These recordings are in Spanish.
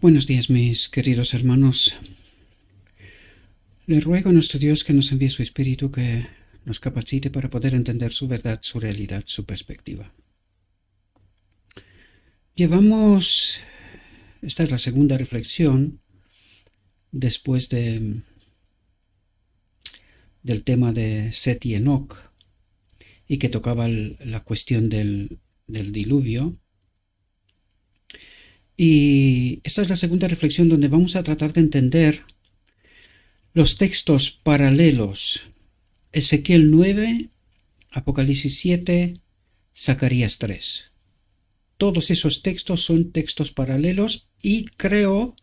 Buenos días, mis queridos hermanos. Le ruego a nuestro Dios que nos envíe su Espíritu, que nos capacite para poder entender su verdad, su realidad, su perspectiva. Esta es la segunda reflexión después del tema de Set y Enoc, y que tocaba la cuestión del diluvio. Y esta es la segunda reflexión donde vamos a tratar de entender los textos paralelos: Ezequiel 9, Apocalipsis 7, Zacarías 3. Todos esos textos son textos paralelos y creo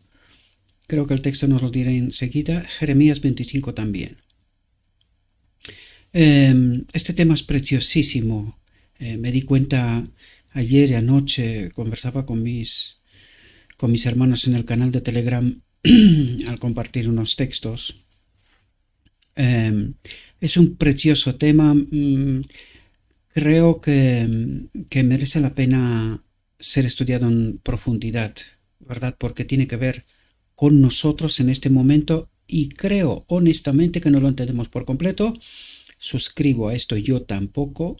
que el texto nos lo dirá enseguida, Jeremías 25 también. Este tema es preciosísimo. Me di cuenta ayer y anoche, conversaba con mis hermanos en el canal de Telegram al compartir unos textos. Es un precioso tema. Creo que merece la pena ser estudiado en profundidad, ¿verdad? Porque tiene que ver con nosotros en este momento y creo honestamente que no lo entendemos por completo. Suscribo a esto, yo tampoco.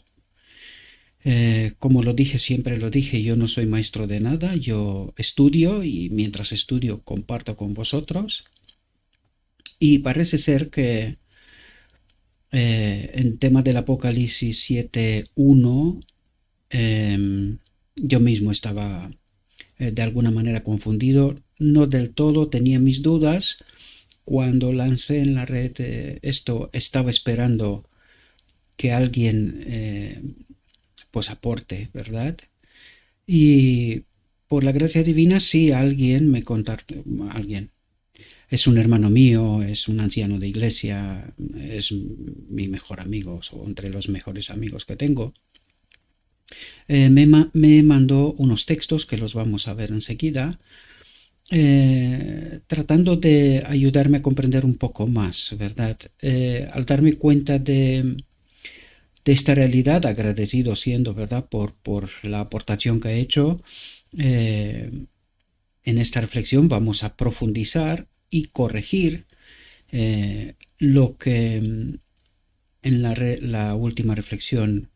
Como lo dije, siempre lo dije, yo no soy maestro de nada, yo estudio y mientras estudio comparto con vosotros. Y parece ser que en tema del Apocalipsis 7:1 yo mismo estaba de alguna manera confundido, no del todo, tenía mis dudas. Cuando lancé en la red esto, estaba esperando que alguien pues aporte, ¿verdad? Y por la gracia divina, sí, alguien me contactó, alguien. Es un hermano mío, es un anciano de iglesia, es mi mejor amigo, o entre los mejores amigos que tengo. Me mandó unos textos que los vamos a ver enseguida, tratando de ayudarme a comprender un poco más, ¿verdad? Al darme cuenta de esta realidad, agradecido siendo, ¿verdad?, por la aportación que ha hecho. En esta reflexión vamos a profundizar y corregir lo que en la última reflexión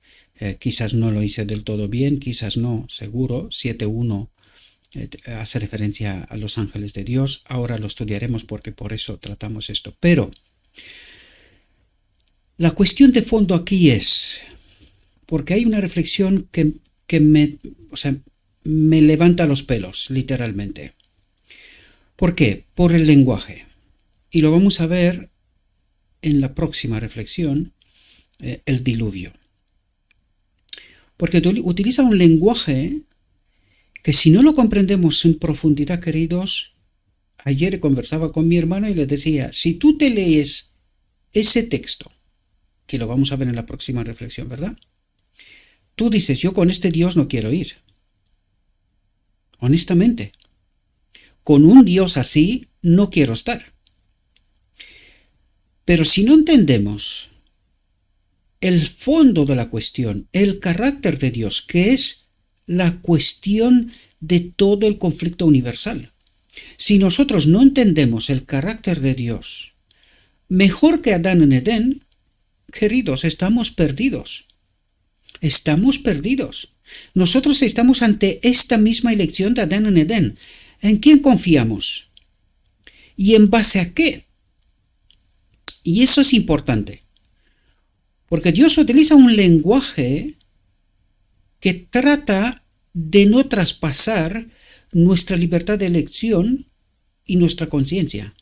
quizás no lo hice del todo bien, quizás no, seguro. 7:1 hace referencia a los ángeles de Dios. Ahora lo estudiaremos porque por eso tratamos esto. Pero la cuestión de fondo aquí es, porque hay una reflexión que me levanta los pelos, literalmente. ¿Por qué? Por el lenguaje. Y lo vamos a ver en la próxima reflexión, el diluvio. Porque utiliza un lenguaje que si no lo comprendemos en profundidad, queridos, ayer conversaba con mi hermano y le decía, si tú te lees ese texto, que lo vamos a ver en la próxima reflexión, ¿verdad? Tú dices, yo con este Dios no quiero ir. Honestamente. Con un Dios así no quiero estar. Pero si no entendemos el fondo de la cuestión, el carácter de Dios, que es la cuestión de todo el conflicto universal, si nosotros no entendemos el carácter de Dios, mejor que Adán en Edén, queridos, estamos perdidos. Estamos perdidos. Nosotros estamos ante esta misma elección de Adán en Edén. ¿En quién confiamos? ¿Y en base a qué? Y eso es importante. Porque Dios utiliza un lenguaje que trata de no traspasar nuestra libertad de elección y nuestra conciencia.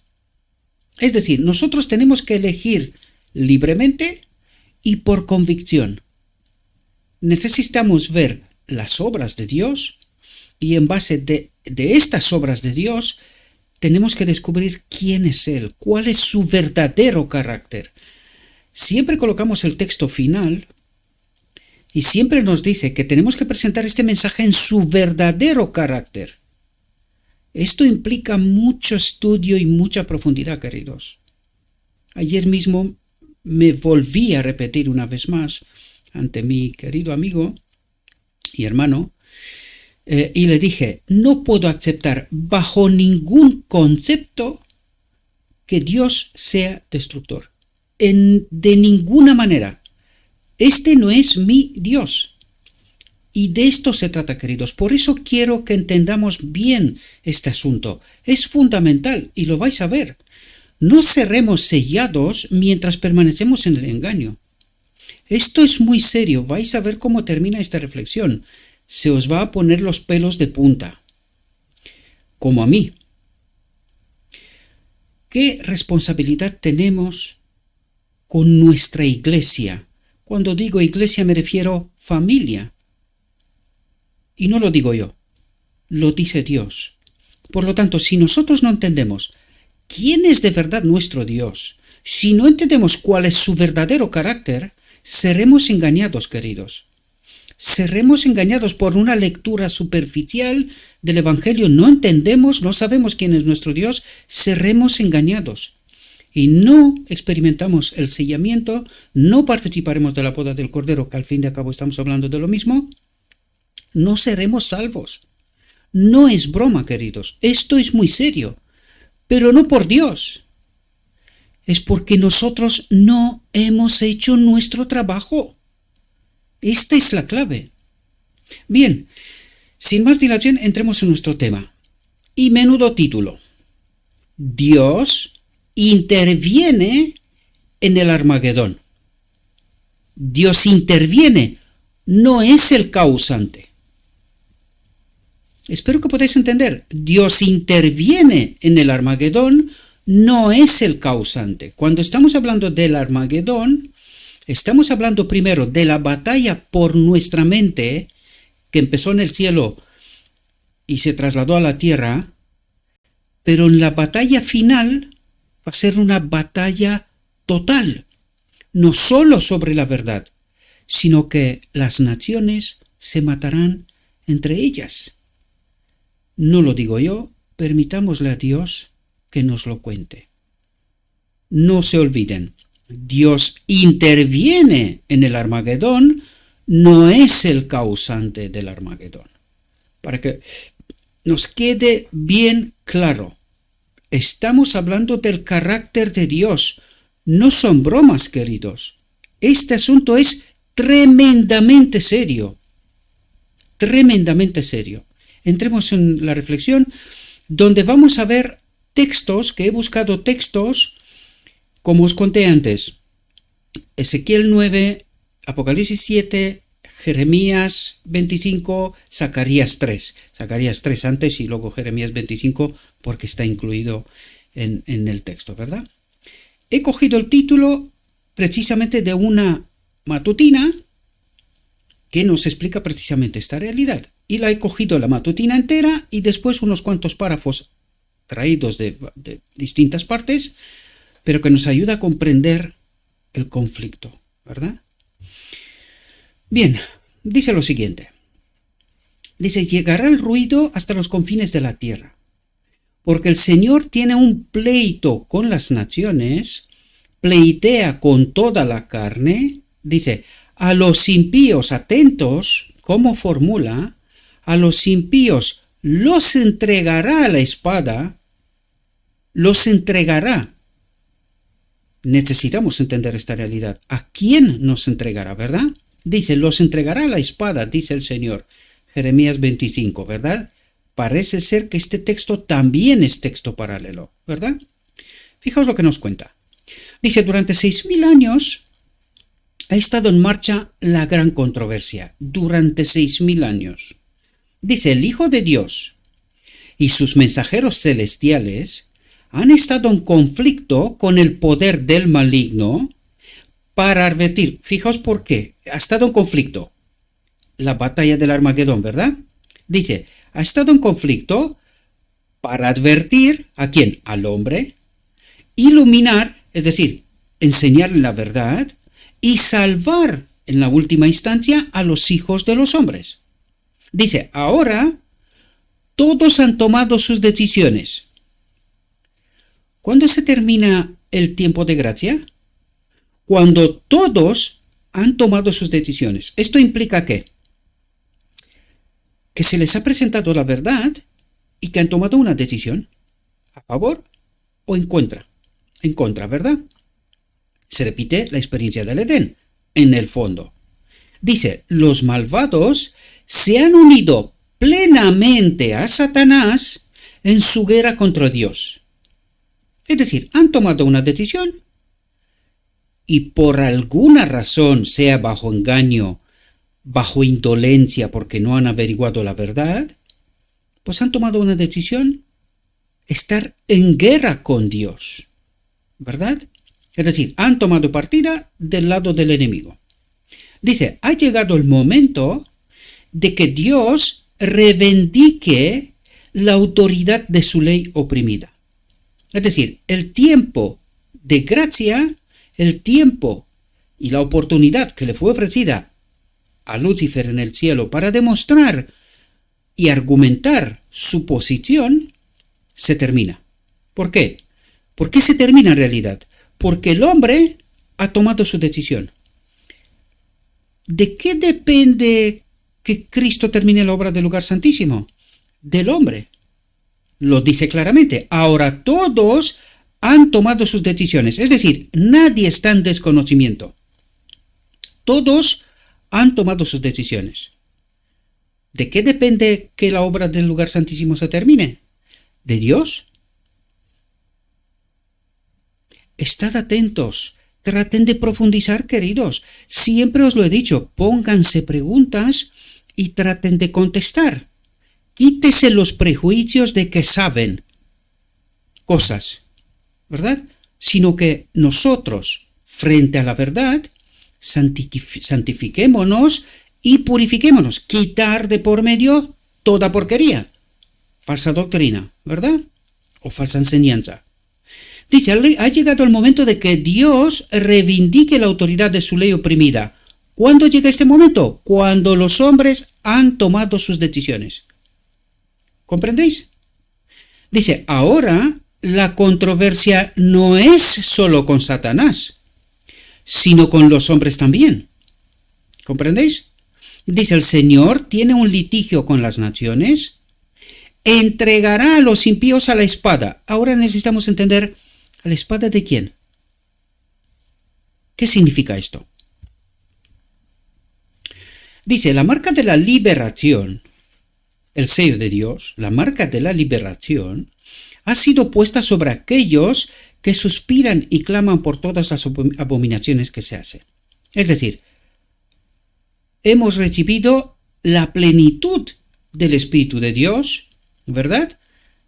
Es decir, nosotros tenemos que elegir libremente y por convicción. Necesitamos ver las obras de Dios y en base de estas obras de Dios tenemos que descubrir quién es Él, cuál es su verdadero carácter. Siempre colocamos el texto final y siempre nos dice que tenemos que presentar este mensaje en su verdadero carácter. Esto implica mucho estudio y mucha profundidad, queridos. Ayer mismo me volví a repetir una vez más ante mi querido amigo y hermano y le dije, no puedo aceptar bajo ningún concepto que Dios sea destructor. De ninguna manera. Este no es mi Dios. Y de esto se trata, queridos. Por eso quiero que entendamos bien este asunto. Es fundamental y lo vais a ver. No seremos sellados mientras permanecemos en el engaño. Esto es muy serio. Vais a ver cómo termina esta reflexión. Se os va a poner los pelos de punta. Como a mí. ¿Qué responsabilidad tenemos con nuestra iglesia? Cuando digo iglesia me refiero familia. Y no lo digo yo, lo dice Dios. Por lo tanto, si nosotros no entendemos quién es de verdad nuestro Dios, si no entendemos cuál es su verdadero carácter, seremos engañados, queridos. Seremos engañados por una lectura superficial del Evangelio. No entendemos, no sabemos quién es nuestro Dios, seremos engañados. Y no experimentamos el sellamiento, no participaremos de la boda del Cordero, que al fin y al cabo estamos hablando de lo mismo, no seremos salvos. No es broma, queridos, esto es muy serio, pero no por Dios. Es porque nosotros no hemos hecho nuestro trabajo. Esta es la clave. Bien, sin más dilación, entremos en nuestro tema. Y menudo título. Dios interviene en el Armagedón. Dios interviene, no es el causante. Espero que podáis entender. Dios interviene en el Armagedón, no es el causante. Cuando estamos hablando del Armagedón, estamos hablando primero de la batalla por nuestra mente, que empezó en el cielo y se trasladó a la tierra, pero en la batalla final va a ser una batalla total, no solo sobre la verdad, sino que las naciones se matarán entre ellas. No lo digo yo, permitámosle a Dios que nos lo cuente. No se olviden, Dios interviene en el Armagedón, no es el causante del Armagedón. Para que nos quede bien claro, estamos hablando del carácter de Dios, no son bromas, queridos. Este asunto es tremendamente serio, tremendamente serio. Entremos en la reflexión, donde vamos a ver textos, que he buscado textos, como os conté antes, Ezequiel 9, Apocalipsis 7, Jeremías 25, Zacarías 3. Zacarías 3 antes y luego Jeremías 25 porque está incluido en el texto, ¿verdad? He cogido el título precisamente de una matutina que nos explica precisamente esta realidad. Y la he cogido la matutina entera y después unos cuantos párrafos traídos de distintas partes, pero que nos ayuda a comprender el conflicto, ¿verdad? Bien, dice lo siguiente. Dice, llegará el ruido hasta los confines de la tierra, porque el Señor tiene un pleito con las naciones, pleitea con toda la carne, dice, a los impíos atentos, ¿cómo formula? A los impíos los entregará a la espada, los entregará. Necesitamos entender esta realidad. ¿A quién nos entregará, verdad? Dice, los entregará a la espada, dice el Señor. Jeremías 25, ¿verdad? Parece ser que este texto también es texto paralelo, ¿verdad? Fijaos lo que nos cuenta. Dice, durante 6.000 años ha estado en marcha la gran controversia. Durante 6.000 años. Dice, el Hijo de Dios y sus mensajeros celestiales han estado en conflicto con el poder del maligno para advertir. Fijaos por qué. Ha estado en conflicto. La batalla del Armagedón, ¿verdad? Dice, ha estado en conflicto para advertir ¿a quién? Al hombre, iluminar, es decir, enseñarle la verdad y salvar en la última instancia a los hijos de los hombres. Dice, ahora todos han tomado sus decisiones. ¿Cuándo se termina el tiempo de gracia? Cuando todos han tomado sus decisiones. ¿Esto implica qué? que se les ha presentado la verdad y que han tomado una decisión a favor o en contra, ¿verdad? Se repite la experiencia del Edén, en el fondo. Dice, los malvados se han unido plenamente a Satanás en su guerra contra Dios. Es decir, han tomado una decisión y por alguna razón, sea bajo engaño, bajo indolencia porque no han averiguado la verdad, pues han tomado una decisión, estar en guerra con Dios, ¿verdad? Es decir, han tomado partida del lado del enemigo. Dice, ha llegado el momento de que Dios reivindique la autoridad de su ley oprimida. Es decir, el tiempo de gracia, el tiempo y la oportunidad que le fue ofrecida a Lucifer en el cielo para demostrar y argumentar su posición, se termina. ¿Por qué? ¿Por qué se termina en realidad? Porque el hombre ha tomado su decisión. ¿De qué depende que Cristo termine la obra del lugar santísimo? Del hombre. Lo dice claramente. Ahora todos han tomado sus decisiones. Es decir, nadie está en desconocimiento. Todos han tomado sus decisiones. ¿De qué depende que la obra del lugar santísimo se termine? ¿De Dios? Estad atentos, traten de profundizar, queridos. Siempre os lo he dicho, pónganse preguntas y traten de contestar. Quítese los prejuicios de que saben cosas, ¿verdad? Sino que nosotros, frente a la verdad, santifiquémonos y purifiquémonos. Quitar de por medio toda porquería. Falsa doctrina, ¿verdad? O falsa enseñanza. Dice, ha llegado el momento de que Dios reivindique la autoridad de su ley oprimida. ¿Cuándo llega este momento? Cuando los hombres han tomado sus decisiones. ¿Comprendéis? Dice, ahora la controversia no es solo con Satanás, sino con los hombres también. ¿Comprendéis? Dice, el Señor tiene un litigio con las naciones, entregará a los impíos a la espada. Ahora necesitamos entender, ¿a la espada de quién? ¿Qué significa esto? Dice, la marca de la liberación, el sello de Dios, la marca de la liberación, ha sido puesta sobre aquellos que suspiran y claman por todas las abominaciones que se hacen. Es decir, hemos recibido la plenitud del Espíritu de Dios, ¿verdad?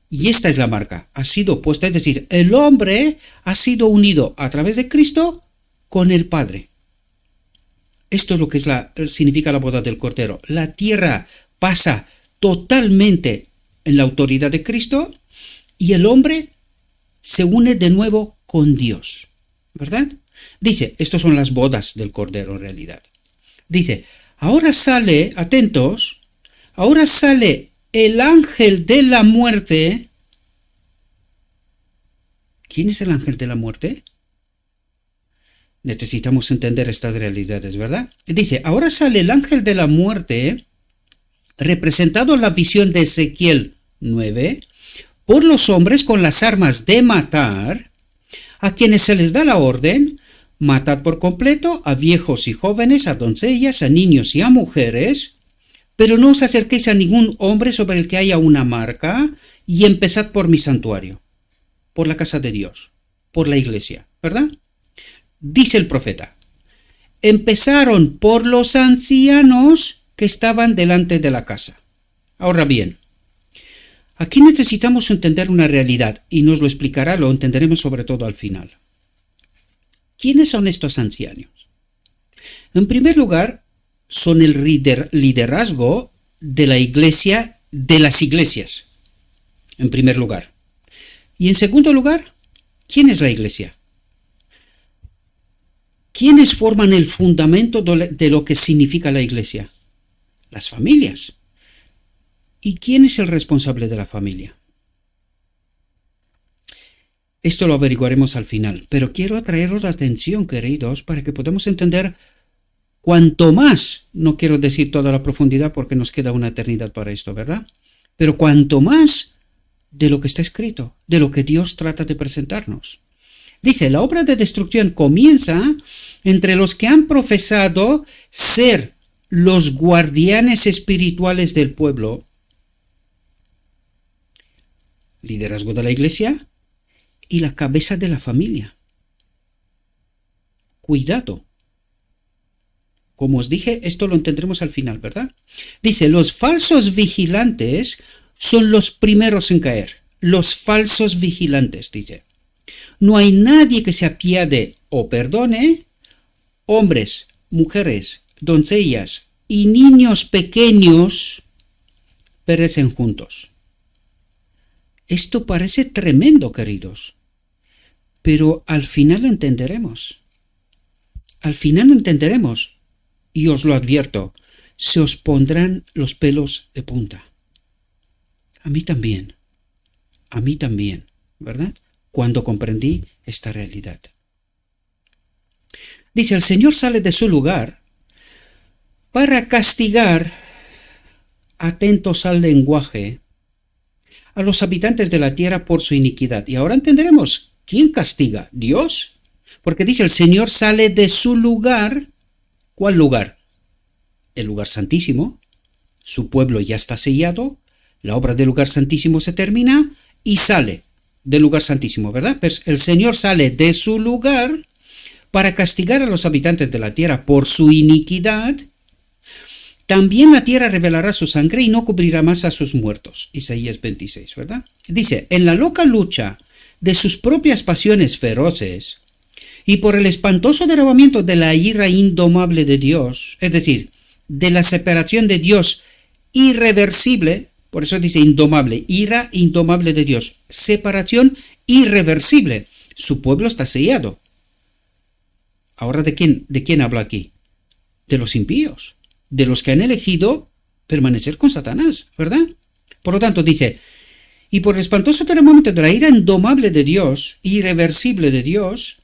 Y esta es la marca, ha sido puesta, es decir, el hombre ha sido unido a través de Cristo con el Padre. Esto es lo que significa la boda del Cordero. La tierra pasa totalmente en la autoridad de Cristo y el hombre se une de nuevo con Dios, ¿verdad? Dice, estas son las bodas del Cordero en realidad. Dice, ahora sale, atentos, ahora sale el ángel de la muerte. ¿Quién es el ángel de la muerte? Necesitamos entender estas realidades, ¿verdad? Dice, ahora sale el ángel de la muerte, representado en la visión de Ezequiel 9, por los hombres con las armas de matar, a quienes se les da la orden, matad por completo a viejos y jóvenes, a doncellas, a niños y a mujeres, pero no os acerquéis a ningún hombre sobre el que haya una marca, y empezad por mi santuario, por la casa de Dios, por la iglesia, ¿verdad? Dice el profeta, empezaron por los ancianos que estaban delante de la casa. Ahora bien, aquí necesitamos entender una realidad, y nos lo explicará, lo entenderemos sobre todo al final. ¿Quiénes son estos ancianos? En primer lugar, son el liderazgo de la iglesia, de las iglesias, en primer lugar. Y en segundo lugar, ¿quién es la iglesia? ¿Quiénes forman el fundamento de lo que significa la iglesia? Las familias. ¿Y quién es el responsable de la familia? Esto lo averiguaremos al final, pero quiero atraeros la atención, queridos, para que podamos entender cuanto más, no quiero decir toda la profundidad porque nos queda una eternidad para esto, ¿verdad? Pero cuanto más de lo que está escrito, de lo que Dios trata de presentarnos. Dice, la obra de destrucción comienza entre los que han profesado ser los guardianes espirituales del pueblo, liderazgo de la iglesia y la cabeza de la familia. Cuidado. Como os dije, esto lo entenderemos al final, ¿verdad? Dice, los falsos vigilantes son los primeros en caer. Los falsos vigilantes, dice. No hay nadie que se apiade o perdone. Hombres, mujeres, doncellas y niños pequeños perecen juntos. Esto parece tremendo, queridos, pero al final entenderemos. Al final entenderemos, y os lo advierto, se os pondrán los pelos de punta. A mí también, ¿verdad? Cuando comprendí esta realidad. Dice, el Señor sale de su lugar para castigar, atentos al lenguaje, a los habitantes de la tierra por su iniquidad. Y ahora entenderemos, ¿quién castiga? ¿Dios? Porque dice, el Señor sale de su lugar. ¿Cuál lugar? El lugar santísimo. Su pueblo ya está sellado, la obra del lugar santísimo se termina y sale del lugar santísimo, ¿verdad? Pues el Señor sale de su lugar para castigar a los habitantes de la tierra por su iniquidad. También la tierra revelará su sangre y no cubrirá más a sus muertos. Isaías 26, ¿verdad? Dice, en la loca lucha de sus propias pasiones feroces y por el espantoso derramamiento de la ira indomable de Dios, es decir, de la separación de Dios irreversible, por eso dice indomable, ira indomable de Dios, separación irreversible. Su pueblo está sellado. Ahora, ¿de quién habla aquí? De los impíos, de los que han elegido permanecer con Satanás, ¿verdad? Por lo tanto, dice, y por el espantoso terremoto de la ira indomable de Dios, irreversible de Dios,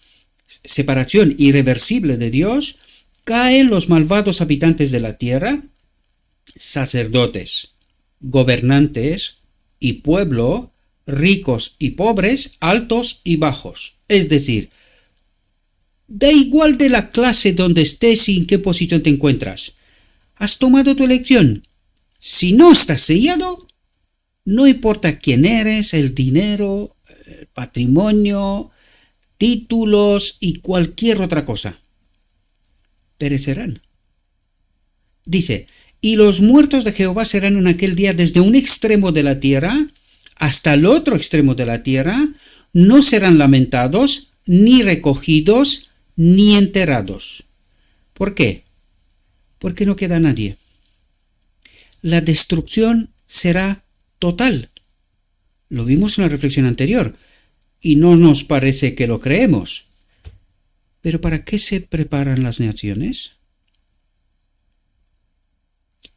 separación irreversible de Dios, caen los malvados habitantes de la tierra, sacerdotes, gobernantes y pueblo, ricos y pobres, altos y bajos. Es decir, da igual de la clase donde estés y en qué posición te encuentras. Has tomado tu elección. Si no estás sellado, no importa quién eres, el dinero, el patrimonio, títulos y cualquier otra cosa, perecerán. Dice, y los muertos de Jehová serán en aquel día desde un extremo de la tierra hasta el otro extremo de la tierra, no serán lamentados, ni recogidos, ni enterrados. ¿Por qué? Porque no queda nadie. La destrucción será total. Lo vimos en la reflexión anterior, y no nos parece que lo creemos. ¿Pero para qué se preparan las naciones?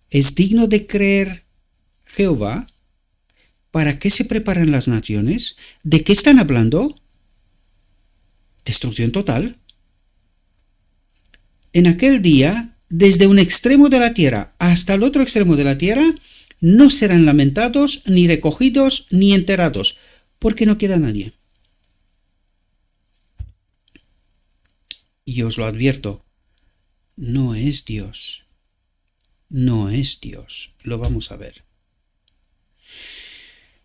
¿Es digno de creer Jehová? ¿Para qué se preparan las naciones? ¿De qué están hablando? Destrucción total. En aquel día, desde un extremo de la tierra hasta el otro extremo de la tierra, no serán lamentados, ni recogidos, ni enterrados, porque no queda nadie. Y os lo advierto, no es Dios. No es Dios. Lo vamos a ver.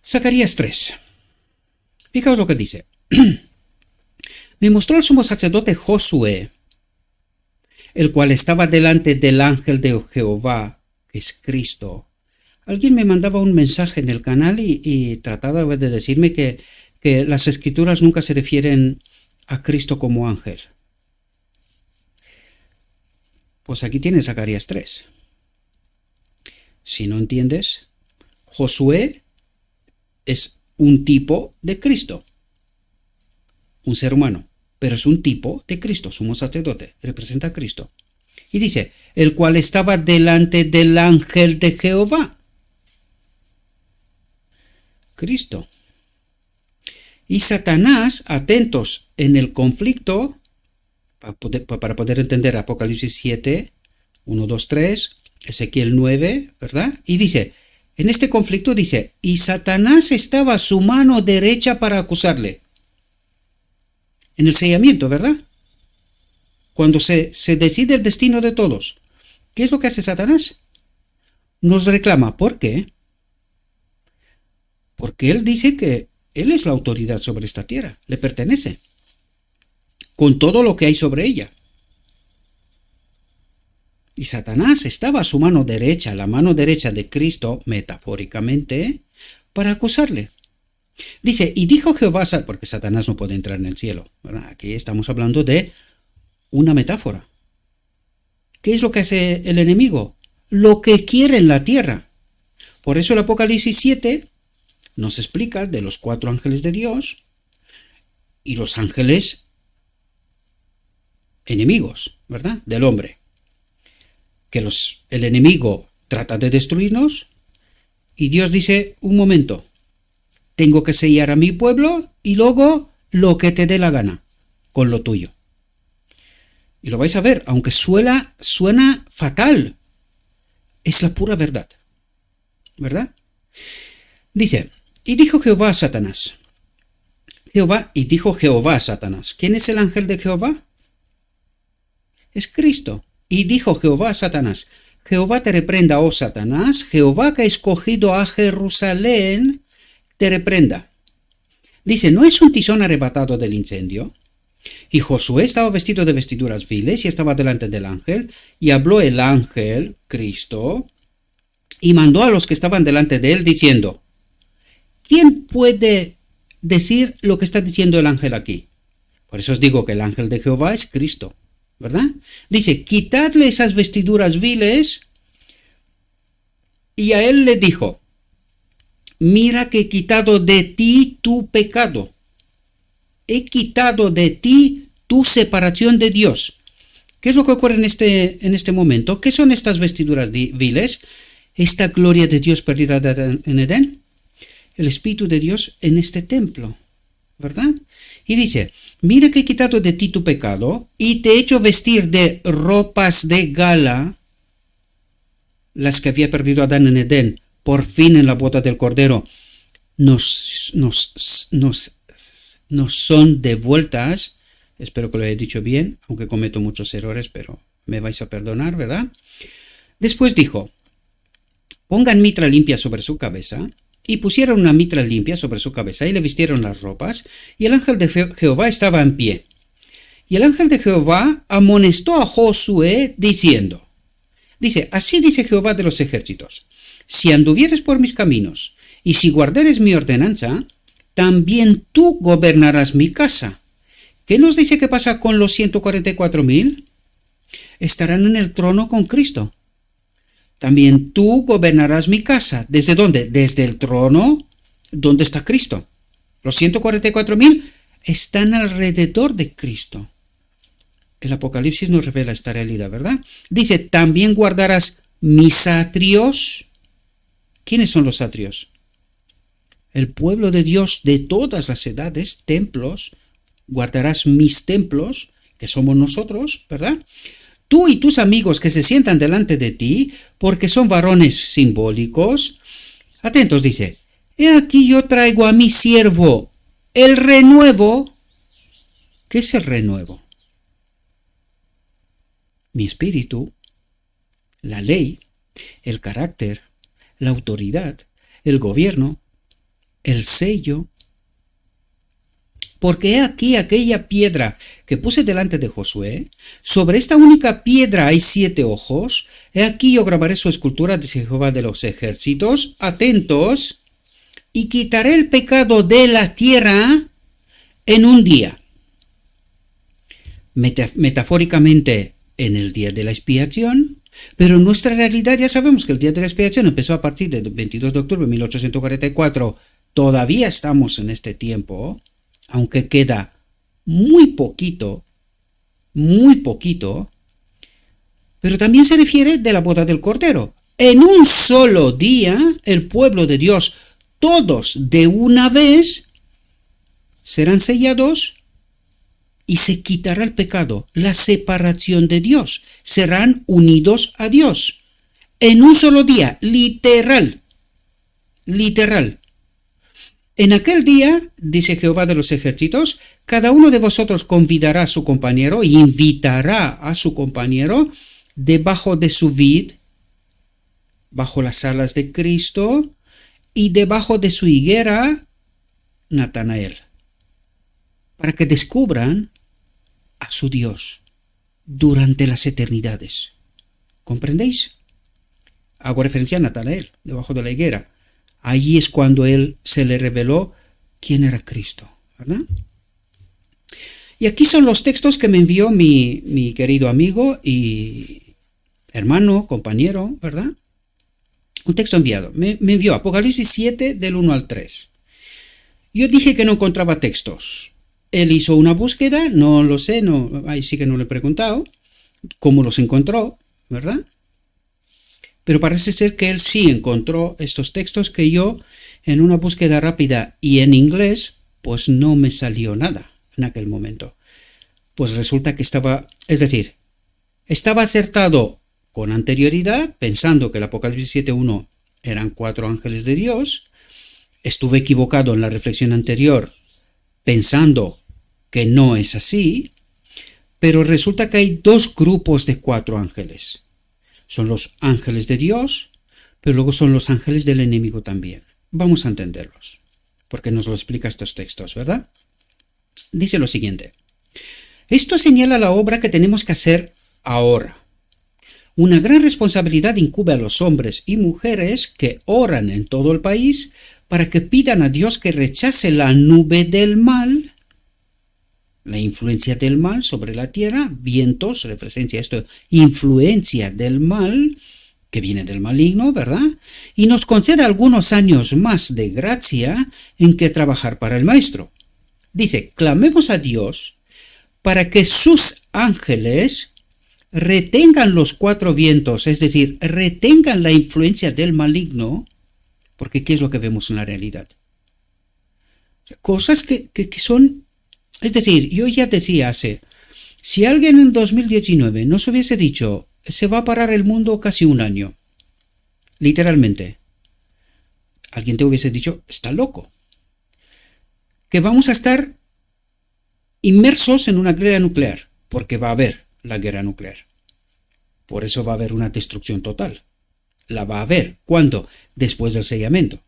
Zacarías 3. Fijaos lo que dice. Me mostró el sumo sacerdote Josué, el cual estaba delante del ángel de Jehová, que es Cristo. Alguien me mandaba un mensaje en el canal y trataba de decirme que las escrituras nunca se refieren a Cristo como ángel. Pues aquí tienes Zacarías 3. Si no entiendes, Josué es un tipo de Cristo, un ser humano, pero es un tipo de Cristo, sumo sacerdote, representa a Cristo. Y dice, el cual estaba delante del ángel de Jehová. Cristo. Y Satanás, atentos en el conflicto, para poder entender Apocalipsis 7, 1, 2, 3, Ezequiel 9, ¿verdad? Y dice, en este conflicto dice, y Satanás estaba a su mano derecha para acusarle. En el sellamiento, ¿verdad? Cuando se decide el destino de todos. ¿Qué es lo que hace Satanás? Nos reclama. ¿Por qué? Porque él dice que él es la autoridad sobre esta tierra, le pertenece, con todo lo que hay sobre ella. Y Satanás estaba a su mano derecha, la mano derecha de Cristo, metafóricamente, para acusarle. Dice, y dijo Jehová, porque Satanás no puede entrar en el cielo, ¿verdad? Aquí estamos hablando de una metáfora. ¿Qué es lo que hace el enemigo? Lo que quiere en la tierra. Por eso el Apocalipsis 7 nos explica de los 4 ángeles de Dios y los ángeles enemigos, ¿verdad? Del hombre. Que el enemigo trata de destruirnos y Dios dice, un momento, tengo que sellar a mi pueblo y luego lo que te dé la gana con lo tuyo. Y lo vais a ver, aunque suena fatal, es la pura verdad, ¿verdad? Dice, y dijo Jehová a Satanás. Dijo Jehová a Satanás. ¿Quién es el ángel de Jehová? Es Cristo. Y dijo Jehová a Satanás, Jehová te reprenda, oh Satanás, Jehová que ha escogido a Jerusalén, te reprenda. Dice, ¿no es un tizón arrebatado del incendio? Y Josué estaba vestido de vestiduras viles y estaba delante del ángel, y habló el ángel, Cristo, y mandó a los que estaban delante de él, diciendo, ¿quién puede decir lo que está diciendo el ángel aquí? Por eso os digo que el ángel de Jehová es Cristo, ¿verdad? Dice, quitadle esas vestiduras viles, y a él le dijo, mira que he quitado de ti tu pecado. He quitado de ti tu separación de Dios. ¿Qué es lo que ocurre en este momento? ¿Qué son estas vestiduras viles? Esta gloria de Dios perdida en Edén. El Espíritu de Dios en este templo, ¿verdad? Y dice, mira que he quitado de ti tu pecado y te he hecho vestir de ropas de gala, las que había perdido Adán en Edén, por fin en la boda del Cordero, nos son devueltas. Espero que lo haya dicho bien, aunque cometo muchos errores, pero me vais a perdonar, ¿verdad? Después dijo, pongan mitra limpia sobre su cabeza, y pusieron una mitra limpia sobre su cabeza, y le vistieron las ropas, y el ángel de Jehová estaba en pie. Y el ángel de Jehová amonestó a Josué, diciendo, así dice Jehová de los ejércitos, si anduvieres por mis caminos, y si guardares mi ordenanza, también tú gobernarás mi casa. ¿Qué nos dice que pasa con los 144.000? Estarán en el trono con Cristo. También tú gobernarás mi casa. ¿Desde dónde? Desde el trono donde está Cristo. Los 144.000 están alrededor de Cristo. El Apocalipsis nos revela esta realidad, ¿verdad? Dice, también guardarás mis atrios. ¿Quiénes son los atrios? El pueblo de Dios de todas las edades, templos. Guardarás mis templos, que somos nosotros, ¿verdad? Tú y tus amigos que se sientan delante de ti, porque son varones simbólicos. Atentos, dice, he aquí yo traigo a mi siervo el renuevo. ¿Qué es el renuevo? Mi espíritu, la ley, el carácter, la autoridad, el gobierno, el sello. Porque he aquí aquella piedra que puse delante de Josué, sobre esta única piedra hay 7 ojos, he aquí yo grabaré su escultura, dice Jehová de los ejércitos, atentos, y quitaré el pecado de la tierra en un día. Metafóricamente en el día de la expiación, pero en nuestra realidad ya sabemos que el día de la expiación empezó a partir del 22 de octubre de 1844, todavía estamos en este tiempo, aunque queda muy poquito, pero también se refiere de la boda del Cordero. En un solo día, el pueblo de Dios, todos de una vez, serán sellados y se quitará el pecado, la separación de Dios. Serán unidos a Dios en un solo día, literal. En aquel día, dice Jehová de los ejércitos, cada uno de vosotros convidará a su compañero y invitará a su compañero debajo de su vid, bajo las alas de Cristo, y debajo de su higuera, Natanael, para que descubran a su Dios durante las eternidades. ¿Comprendéis? Hago referencia a Natanael, debajo de la higuera. Allí es cuando él se le reveló quién era Cristo, ¿verdad? Y aquí son los textos que me envió mi querido amigo y hermano, compañero, ¿verdad? Un texto enviado. Me envió Apocalipsis 7 del 1 al 3. Yo dije que no encontraba textos. Él hizo una búsqueda, no lo sé, ahí sí que no le he preguntado cómo los encontró, ¿verdad? Pero parece ser que él sí encontró estos textos que yo, en una búsqueda rápida y en inglés, pues no me salió nada en aquel momento. Pues resulta que estaba acertado con anterioridad, pensando que el Apocalipsis 7.1 eran 4 ángeles de Dios. Estuve equivocado en la reflexión anterior, pensando que no es así, pero resulta que hay 2 grupos de 4 ángeles. Son los ángeles de Dios, pero luego son los ángeles del enemigo también. Vamos a entenderlos, porque nos lo explica estos textos, ¿verdad? Dice lo siguiente. Esto señala la obra que tenemos que hacer ahora. Una gran responsabilidad incumbe a los hombres y mujeres que oran en todo el país para que pidan a Dios que rechace la nube del mal, la influencia del mal sobre la tierra, vientos, referencia a esto, influencia del mal, que viene del maligno, ¿verdad? Y nos conceda algunos años más de gracia en que trabajar para el Maestro. Dice, clamemos a Dios para que sus ángeles retengan los 4 vientos, es decir, retengan la influencia del maligno, porque ¿qué es lo que vemos en la realidad? Cosas que son... Es decir, yo ya decía si alguien en 2019 nos hubiese dicho, se va a parar el mundo casi un año, literalmente, alguien te hubiese dicho, está loco, que vamos a estar inmersos en una guerra nuclear, porque va a haber la guerra nuclear. Por eso va a haber una destrucción total. La va a haber. ¿Cuándo? Después del sellamiento.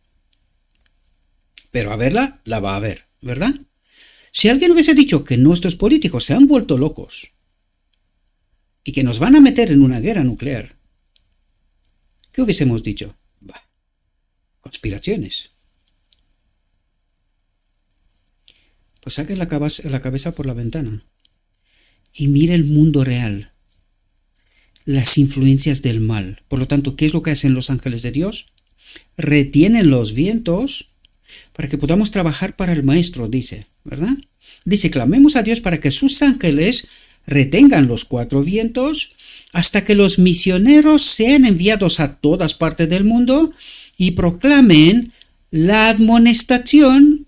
Pero a verla, la va a haber, ¿verdad? Si alguien hubiese dicho que nuestros políticos se han vuelto locos y que nos van a meter en una guerra nuclear, ¿qué hubiésemos dicho? Bah, conspiraciones. Pues saque la cabeza por la ventana y mire el mundo real, las influencias del mal. Por lo tanto, ¿qué es lo que hacen los ángeles de Dios? Retienen los vientos para que podamos trabajar para el Maestro, dice, ¿verdad? Dice, clamemos a Dios para que sus ángeles retengan los 4 vientos hasta que los misioneros sean enviados a todas partes del mundo y proclamen la admonestación,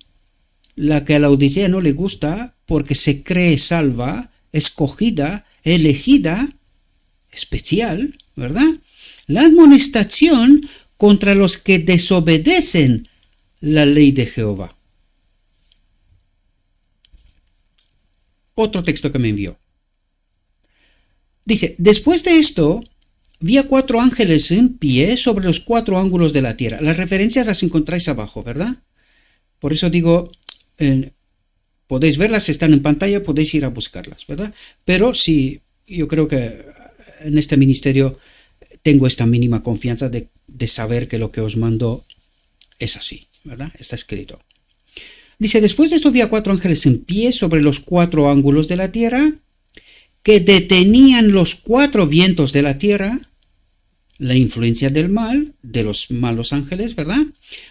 la que a la Odisea no le gusta porque se cree salva, escogida, elegida, especial, ¿verdad? La admonestación contra los que desobedecen la ley de Jehová. Otro texto que me envió. Dice, después de esto, vi a 4 ángeles en pie sobre los 4 ángulos de la tierra. Las referencias las encontráis abajo, ¿verdad? Por eso digo, podéis verlas, están en pantalla, podéis ir a buscarlas, ¿verdad? Pero sí, yo creo que en este ministerio tengo esta mínima confianza de saber que lo que os mando es así, ¿verdad? Está escrito. Dice, después de esto vi a 4 ángeles en pie sobre los 4 ángulos de la tierra, que detenían los 4 vientos de la tierra, la influencia del mal, de los malos ángeles, ¿verdad?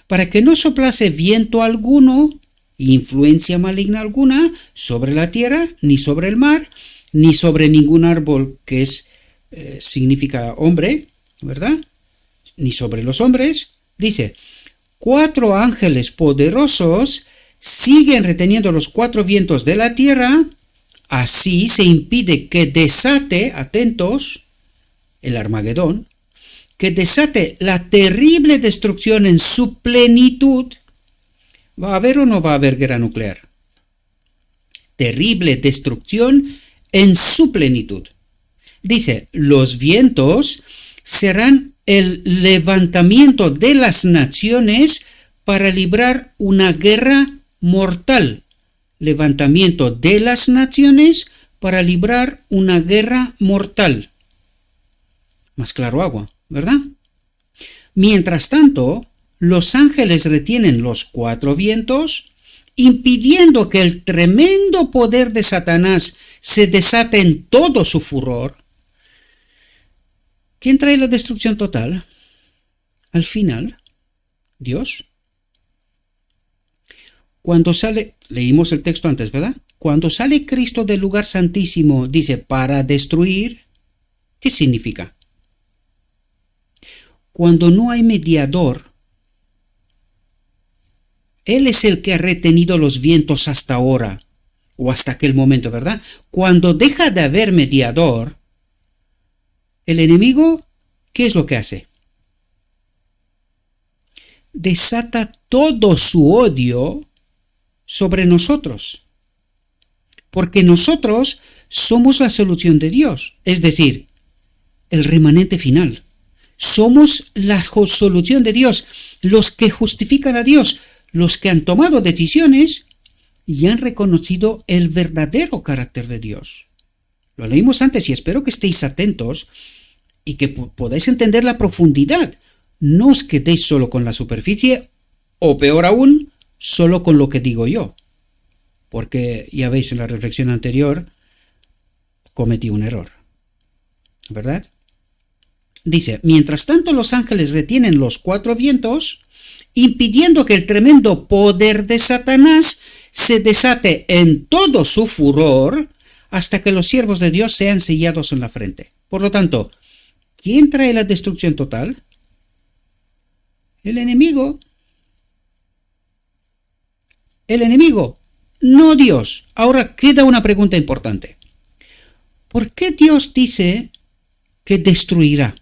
Para que no soplase viento alguno, influencia maligna alguna, sobre la tierra, ni sobre el mar, ni sobre ningún árbol que significa hombre, ¿verdad? Ni sobre los hombres. Dice, 4 ángeles poderosos siguen reteniendo los 4 vientos de la tierra Así se impide que desate, atentos, el Armagedón, que desate la terrible destrucción en su plenitud. ¿Va a haber o no va a haber guerra nuclear? Terrible destrucción en su plenitud. Dice, los vientos serán el levantamiento de las naciones para librar una guerra mortal. Levantamiento de las naciones para librar una guerra mortal. Más claro agua, ¿verdad? Mientras tanto, los ángeles retienen los 4 vientos, impidiendo que el tremendo poder de Satanás se desate en todo su furor. ¿Quién trae la destrucción total? Al final, Dios. Cuando sale, leímos el texto antes, ¿verdad? Cuando sale Cristo del lugar santísimo, dice, para destruir, ¿qué significa? Cuando no hay mediador, Él es el que ha retenido los vientos hasta ahora, o hasta aquel momento, ¿verdad? Cuando deja de haber mediador, el enemigo, ¿qué es lo que hace? Desata todo su odio sobre nosotros, porque nosotros somos la solución de Dios, es decir, el remanente final. Somos la solución de Dios, los que justifican a Dios, los que han tomado decisiones y han reconocido el verdadero carácter de Dios. Lo leímos antes y espero que estéis atentos y que podáis entender la profundidad. No os quedéis solo con la superficie o peor aún, solo con lo que digo yo. Porque ya veis en la reflexión anterior, cometí un error. ¿Verdad? Dice, mientras tanto los ángeles retienen los 4 vientos, impidiendo que el tremendo poder de Satanás se desate en todo su furor hasta que los siervos de Dios sean sellados en la frente. Por lo tanto, ¿quién trae la destrucción total? El enemigo. El enemigo, no Dios. Ahora queda una pregunta importante. ¿Por qué Dios dice que destruirá?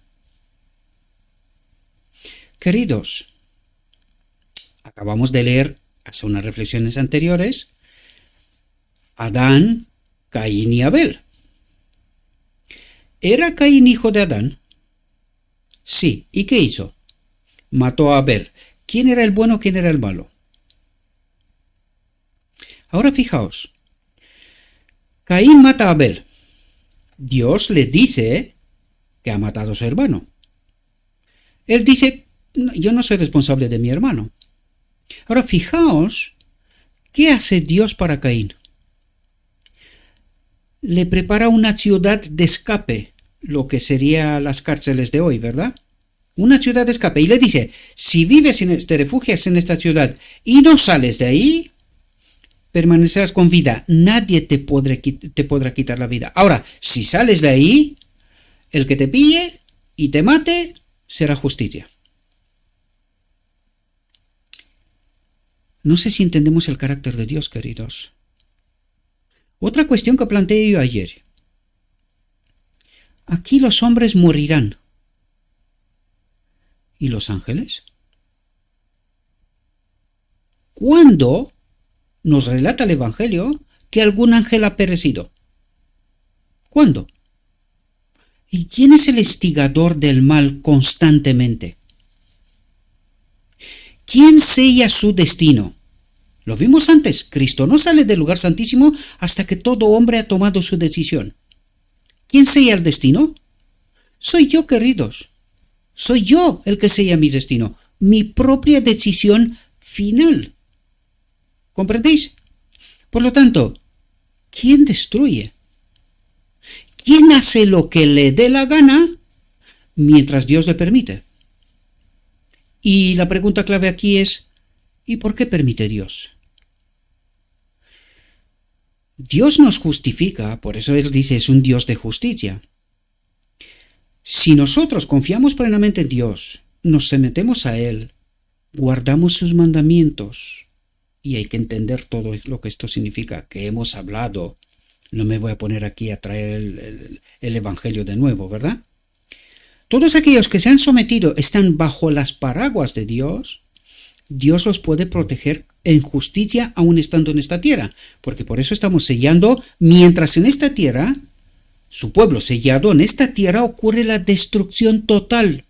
Queridos, acabamos de leer hace unas reflexiones anteriores Adán, Caín y Abel. ¿Era Caín hijo de Adán? Sí. ¿Y qué hizo? Mató a Abel. ¿Quién era el bueno, quién era el malo? Ahora fijaos. Caín mata a Abel. Dios le dice que ha matado a su hermano. Él dice, yo no soy responsable de mi hermano. Ahora fijaos, ¿qué hace Dios para Caín? Le prepara una ciudad de escape, lo que serían las cárceles de hoy, ¿verdad? Una ciudad de escape. Y le dice, si vives, te refugias en esta ciudad y no sales de ahí, permanecerás con vida. Nadie te podrá quitar la vida. Ahora, si sales de ahí, el que te pille y te mate, será justicia. No sé si entendemos el carácter de Dios, queridos. Otra cuestión que planteé yo ayer. Aquí los hombres morirán. ¿Y los ángeles? ¿Cuándo nos relata el Evangelio que algún ángel ha perecido? ¿Cuándo? ¿Y quién es el instigador del mal constantemente? ¿Quién sella su destino? Lo vimos antes, Cristo no sale del lugar santísimo hasta que todo hombre ha tomado su decisión. ¿Quién sella el destino? Soy yo, queridos. Soy yo el que sella mi destino, mi propia decisión final. ¿Comprendéis? Por lo tanto, ¿quién destruye? ¿Quién hace lo que le dé la gana mientras Dios le permite? Y la pregunta clave aquí es, ¿y por qué permite Dios? Dios nos justifica, por eso Él dice es un Dios de justicia. Si nosotros confiamos plenamente en Dios, nos sometemos a Él, guardamos sus mandamientos, y hay que entender todo lo que esto significa, que hemos hablado No me voy a poner aquí a traer el Evangelio de nuevo, ¿verdad? Todos aquellos que se han sometido están bajo las paraguas de Dios. Dios los puede proteger en justicia aún estando en esta tierra, porque por eso estamos sellando, mientras en esta tierra, su pueblo sellado, en esta tierra ocurre la destrucción total.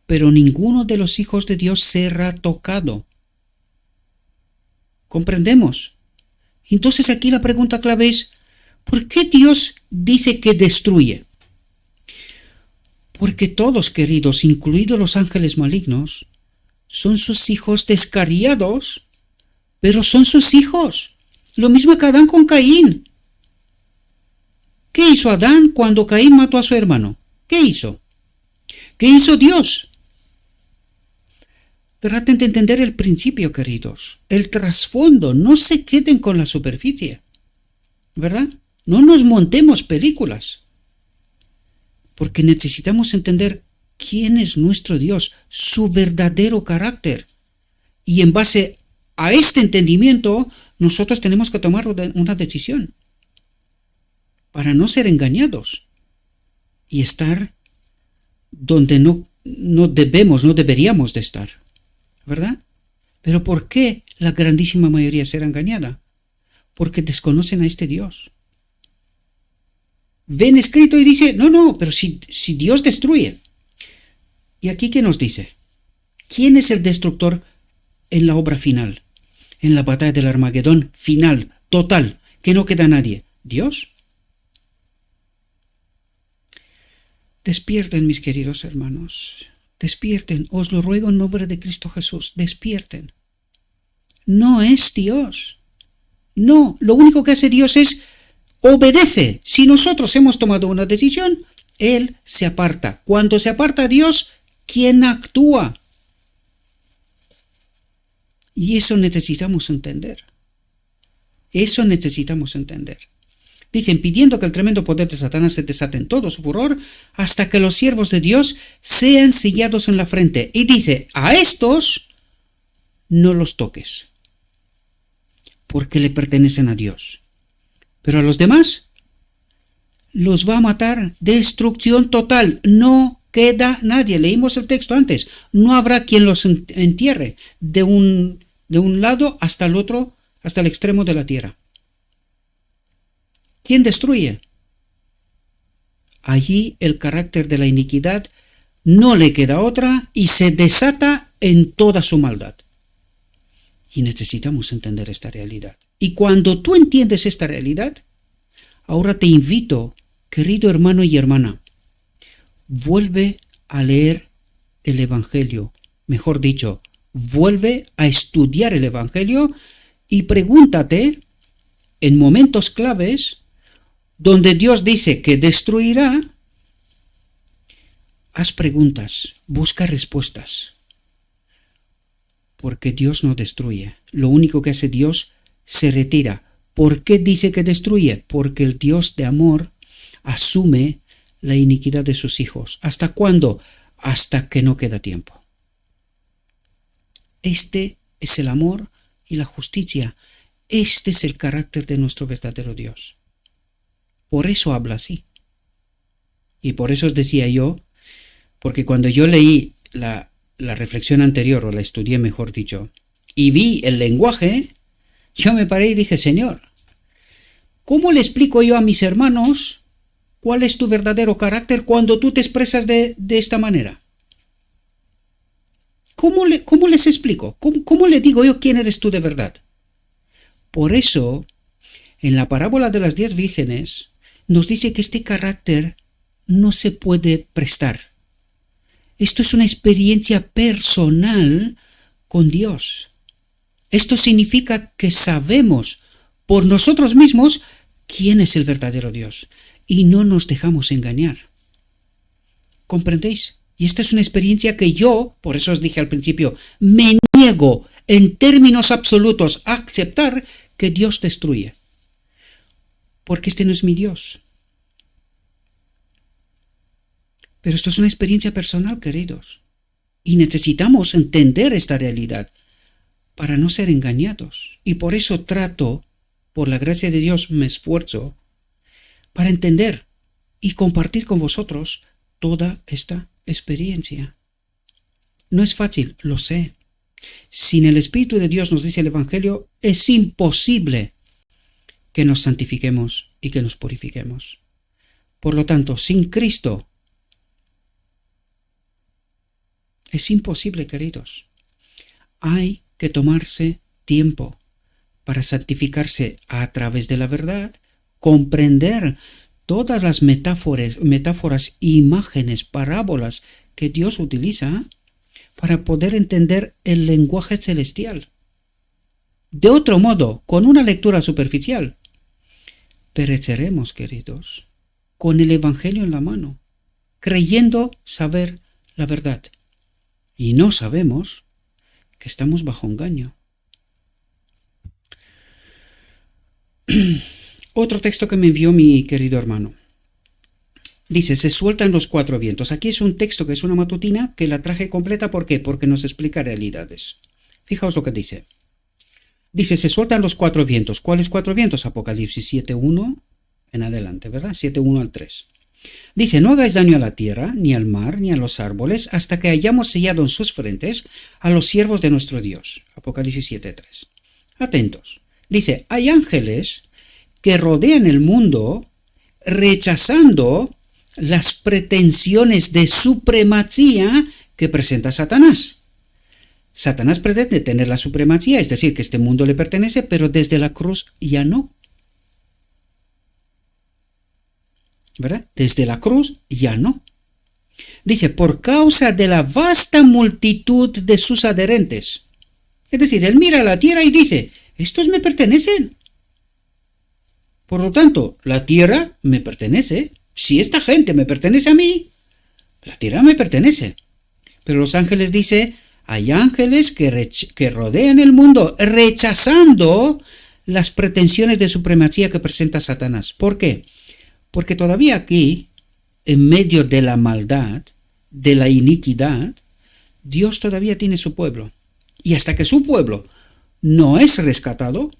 Pero ninguno de los hijos de Dios será tocado. ¿Comprendemos? Entonces aquí la pregunta clave es, ¿por qué Dios dice que destruye? Porque todos, queridos, incluidos los ángeles malignos, son sus hijos descarriados, pero son sus hijos. Lo mismo que Adán con Caín. ¿Qué hizo Adán cuando Caín mató a su hermano? ¿Qué hizo? ¿Qué hizo Dios? Traten de entender el principio, queridos, el trasfondo. No se queden con la superficie, ¿verdad? No nos montemos películas, porque necesitamos entender quién es nuestro Dios, su verdadero carácter. Y en base a este entendimiento, nosotros tenemos que tomar una decisión para no ser engañados y estar donde no deberíamos de estar, ¿verdad? Pero ¿por qué la grandísima mayoría será engañada? Porque desconocen a este Dios. Ven escrito y dice, no, pero si Dios destruye. ¿Y aquí qué nos dice? ¿Quién es el destructor en la obra final? En la batalla del Armagedón final, total, que no queda nadie. ¿Dios? Despierten, mis queridos hermanos. Despierten, os lo ruego en nombre de Cristo Jesús. Despierten. No es Dios. No, lo único que hace Dios es obedece. Si nosotros hemos tomado una decisión, Él se aparta. Cuando se aparta Dios, ¿quién actúa? Y eso necesitamos entender. Eso necesitamos entender. Dicen, pidiendo que el tremendo poder de Satanás se desate en todo su furor, hasta que los siervos de Dios sean sellados en la frente. Y dice, a estos no los toques, porque le pertenecen a Dios. Pero a los demás los va a matar. Destrucción total. No queda nadie. Leímos el texto antes. No habrá quien los entierre de un lado hasta el otro, hasta el extremo de la tierra. ¿Quién destruye? Allí el carácter de la iniquidad no le queda otra y se desata en toda su maldad. Y necesitamos entender esta realidad. Y cuando tú entiendes esta realidad, ahora te invito, querido hermano y hermana, vuelve a leer el Evangelio. Mejor dicho, vuelve a estudiar el Evangelio y pregúntate en momentos claves donde Dios dice que destruirá, haz preguntas, busca respuestas. Porque Dios no destruye. Lo único que hace Dios se retira. ¿Por qué dice que destruye? Porque el Dios de amor asume la iniquidad de sus hijos. ¿Hasta cuándo? Hasta que no queda tiempo. Este es el amor y la justicia. Este es el carácter de nuestro verdadero Dios. Por eso habla así. Y por eso os decía yo, porque cuando yo leí la reflexión anterior, o la estudié mejor dicho, y vi el lenguaje, yo me paré y dije, Señor, ¿cómo le explico yo a mis hermanos cuál es tu verdadero carácter cuando tú te expresas de esta manera? ¿Cómo les explico? ¿Cómo le digo yo quién eres tú de verdad? Por eso, en la parábola de las 10 vírgenes, nos dice que este carácter no se puede prestar. Esto es una experiencia personal con Dios. Esto significa que sabemos por nosotros mismos quién es el verdadero Dios y no nos dejamos engañar. ¿Comprendéis? Y esta es una experiencia que yo, por eso os dije al principio, me niego en términos absolutos a aceptar que Dios destruye. Porque este no es mi Dios. Pero esto es una experiencia personal, queridos. Y necesitamos entender esta realidad para no ser engañados. Y por eso trato por la gracia de Dios, me esfuerzo para entender y compartir con vosotros toda esta experiencia. No es fácil, lo sé. Sin el Espíritu de Dios, nos dice el Evangelio, es imposible que nos santifiquemos y que nos purifiquemos. Por lo tanto, sin Cristo es imposible, queridos. Hay que tomarse tiempo para santificarse a través de la verdad, comprender todas las metáforas, imágenes, parábolas que Dios utiliza para poder entender el lenguaje celestial. De otro modo, con una lectura superficial, pereceremos, queridos, con el Evangelio en la mano, creyendo saber la verdad. Y no sabemos que estamos bajo engaño. Otro texto que me envió mi querido hermano. Dice, se sueltan los cuatro vientos. Aquí es un texto que es una matutina que la traje completa. ¿Por qué? Porque nos explica realidades. Fijaos lo que dice. Dice, se sueltan los cuatro vientos. ¿Cuáles cuatro vientos? Apocalipsis 7.1 en adelante, ¿verdad? 7.1 al 3. Dice, no hagáis daño a la tierra, ni al mar, ni a los árboles, hasta que hayamos sellado en sus frentes a los siervos de nuestro Dios. Apocalipsis 7.3. Atentos. Dice, hay ángeles que rodean el mundo rechazando las pretensiones de supremacía que presenta Satanás. Satanás pretende tener la supremacía, es decir, que este mundo le pertenece, pero desde la cruz ya no. ¿Verdad? Desde la cruz ya no. Dice, por causa de la vasta multitud de sus adherentes. Es decir, él mira a la tierra y dice, estos me pertenecen. Por lo tanto, la tierra me pertenece. Si esta gente me pertenece a mí, la tierra me pertenece. Pero los ángeles dice, hay ángeles que rodean el mundo rechazando las pretensiones de supremacía que presenta Satanás. ¿Por qué? Porque todavía aquí, en medio de la maldad, de la iniquidad, Dios todavía tiene su pueblo. Y hasta que su pueblo no es rescatado,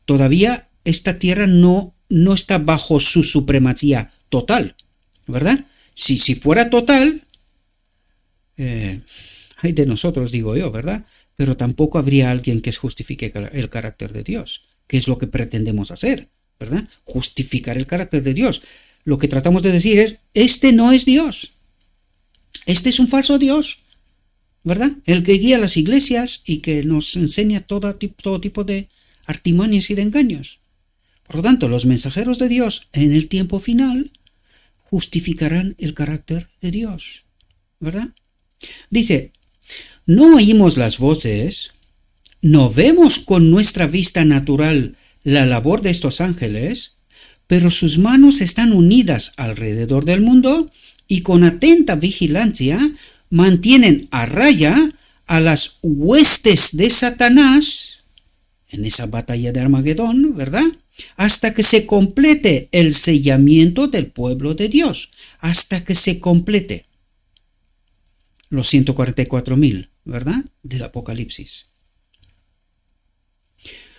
todavía esta tierra no está bajo su supremacía total, ¿verdad? Si fuera total, ay de nosotros, digo yo, ¿verdad? Pero tampoco habría alguien que justifique el carácter de Dios, que es lo que pretendemos hacer, ¿verdad? Justificar el carácter de Dios. Lo que tratamos de decir es, este no es Dios, este es un falso Dios, ¿verdad? El que guía las iglesias y que nos enseña todo tipo de artimañas y de engaños. Por lo tanto, los mensajeros de Dios en el tiempo final justificarán el carácter de Dios, ¿verdad? Dice, no oímos las voces, no vemos con nuestra vista natural la labor de estos ángeles, pero sus manos están unidas alrededor del mundo y con atenta vigilancia mantienen a raya a las huestes de Satanás en esa batalla de Armagedón, ¿verdad? Hasta que se complete el sellamiento del pueblo de Dios, hasta que se complete los 144.000, ¿verdad? Del Apocalipsis.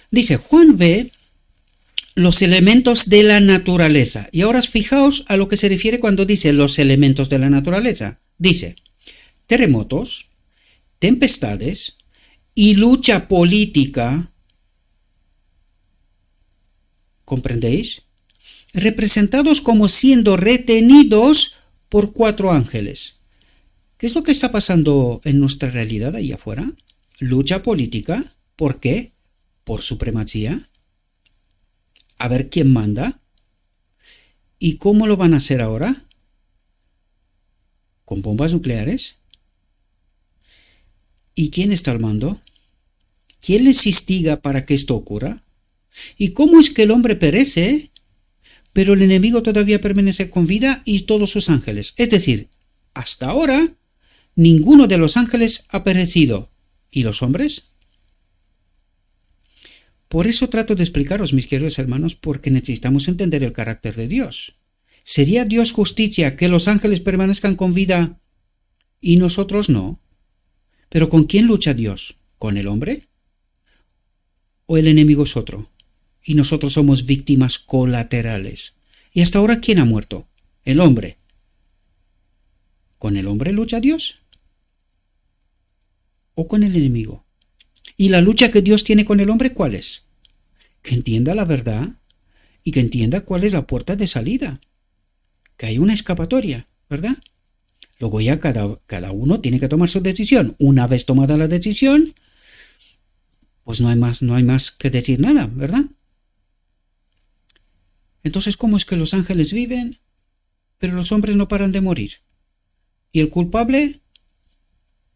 Dice, Juan ve los elementos de la naturaleza. Y ahora fijaos a lo que se refiere cuando dice los elementos de la naturaleza. Dice, terremotos, tempestades y lucha política. ¿Comprendéis? Representados como siendo retenidos por cuatro ángeles. ¿Qué es lo que está pasando en nuestra realidad ahí afuera? Lucha política. ¿Por qué? Por supremacía. A ver quién manda. ¿Y cómo lo van a hacer ahora? ¿Con bombas nucleares? ¿Y quién está al mando? ¿Quién les instiga para que esto ocurra? ¿Y cómo es que el hombre perece, pero el enemigo todavía permanece con vida y todos sus ángeles? Es decir, hasta ahora, ninguno de los ángeles ha perecido. ¿Y los hombres? Por eso trato de explicaros, mis queridos hermanos, porque necesitamos entender el carácter de Dios. ¿Sería Dios justicia que los ángeles permanezcan con vida y nosotros no? ¿Pero con quién lucha Dios? ¿Con el hombre? o el enemigo es otro, y nosotros somos víctimas colaterales. ¿Y hasta ahora quién ha muerto? El hombre. ¿Con el hombre lucha Dios? ¿O con el enemigo? ¿Y la lucha que Dios tiene con el hombre cuál es? Que entienda la verdad y que entienda cuál es la puerta de salida. Que hay una escapatoria, ¿verdad? Luego ya cada uno tiene que tomar su decisión. Una vez tomada la decisión, pues no hay más que decir nada, ¿verdad? Entonces, ¿cómo es que los ángeles viven, pero los hombres no paran de morir? ¿Y el culpable?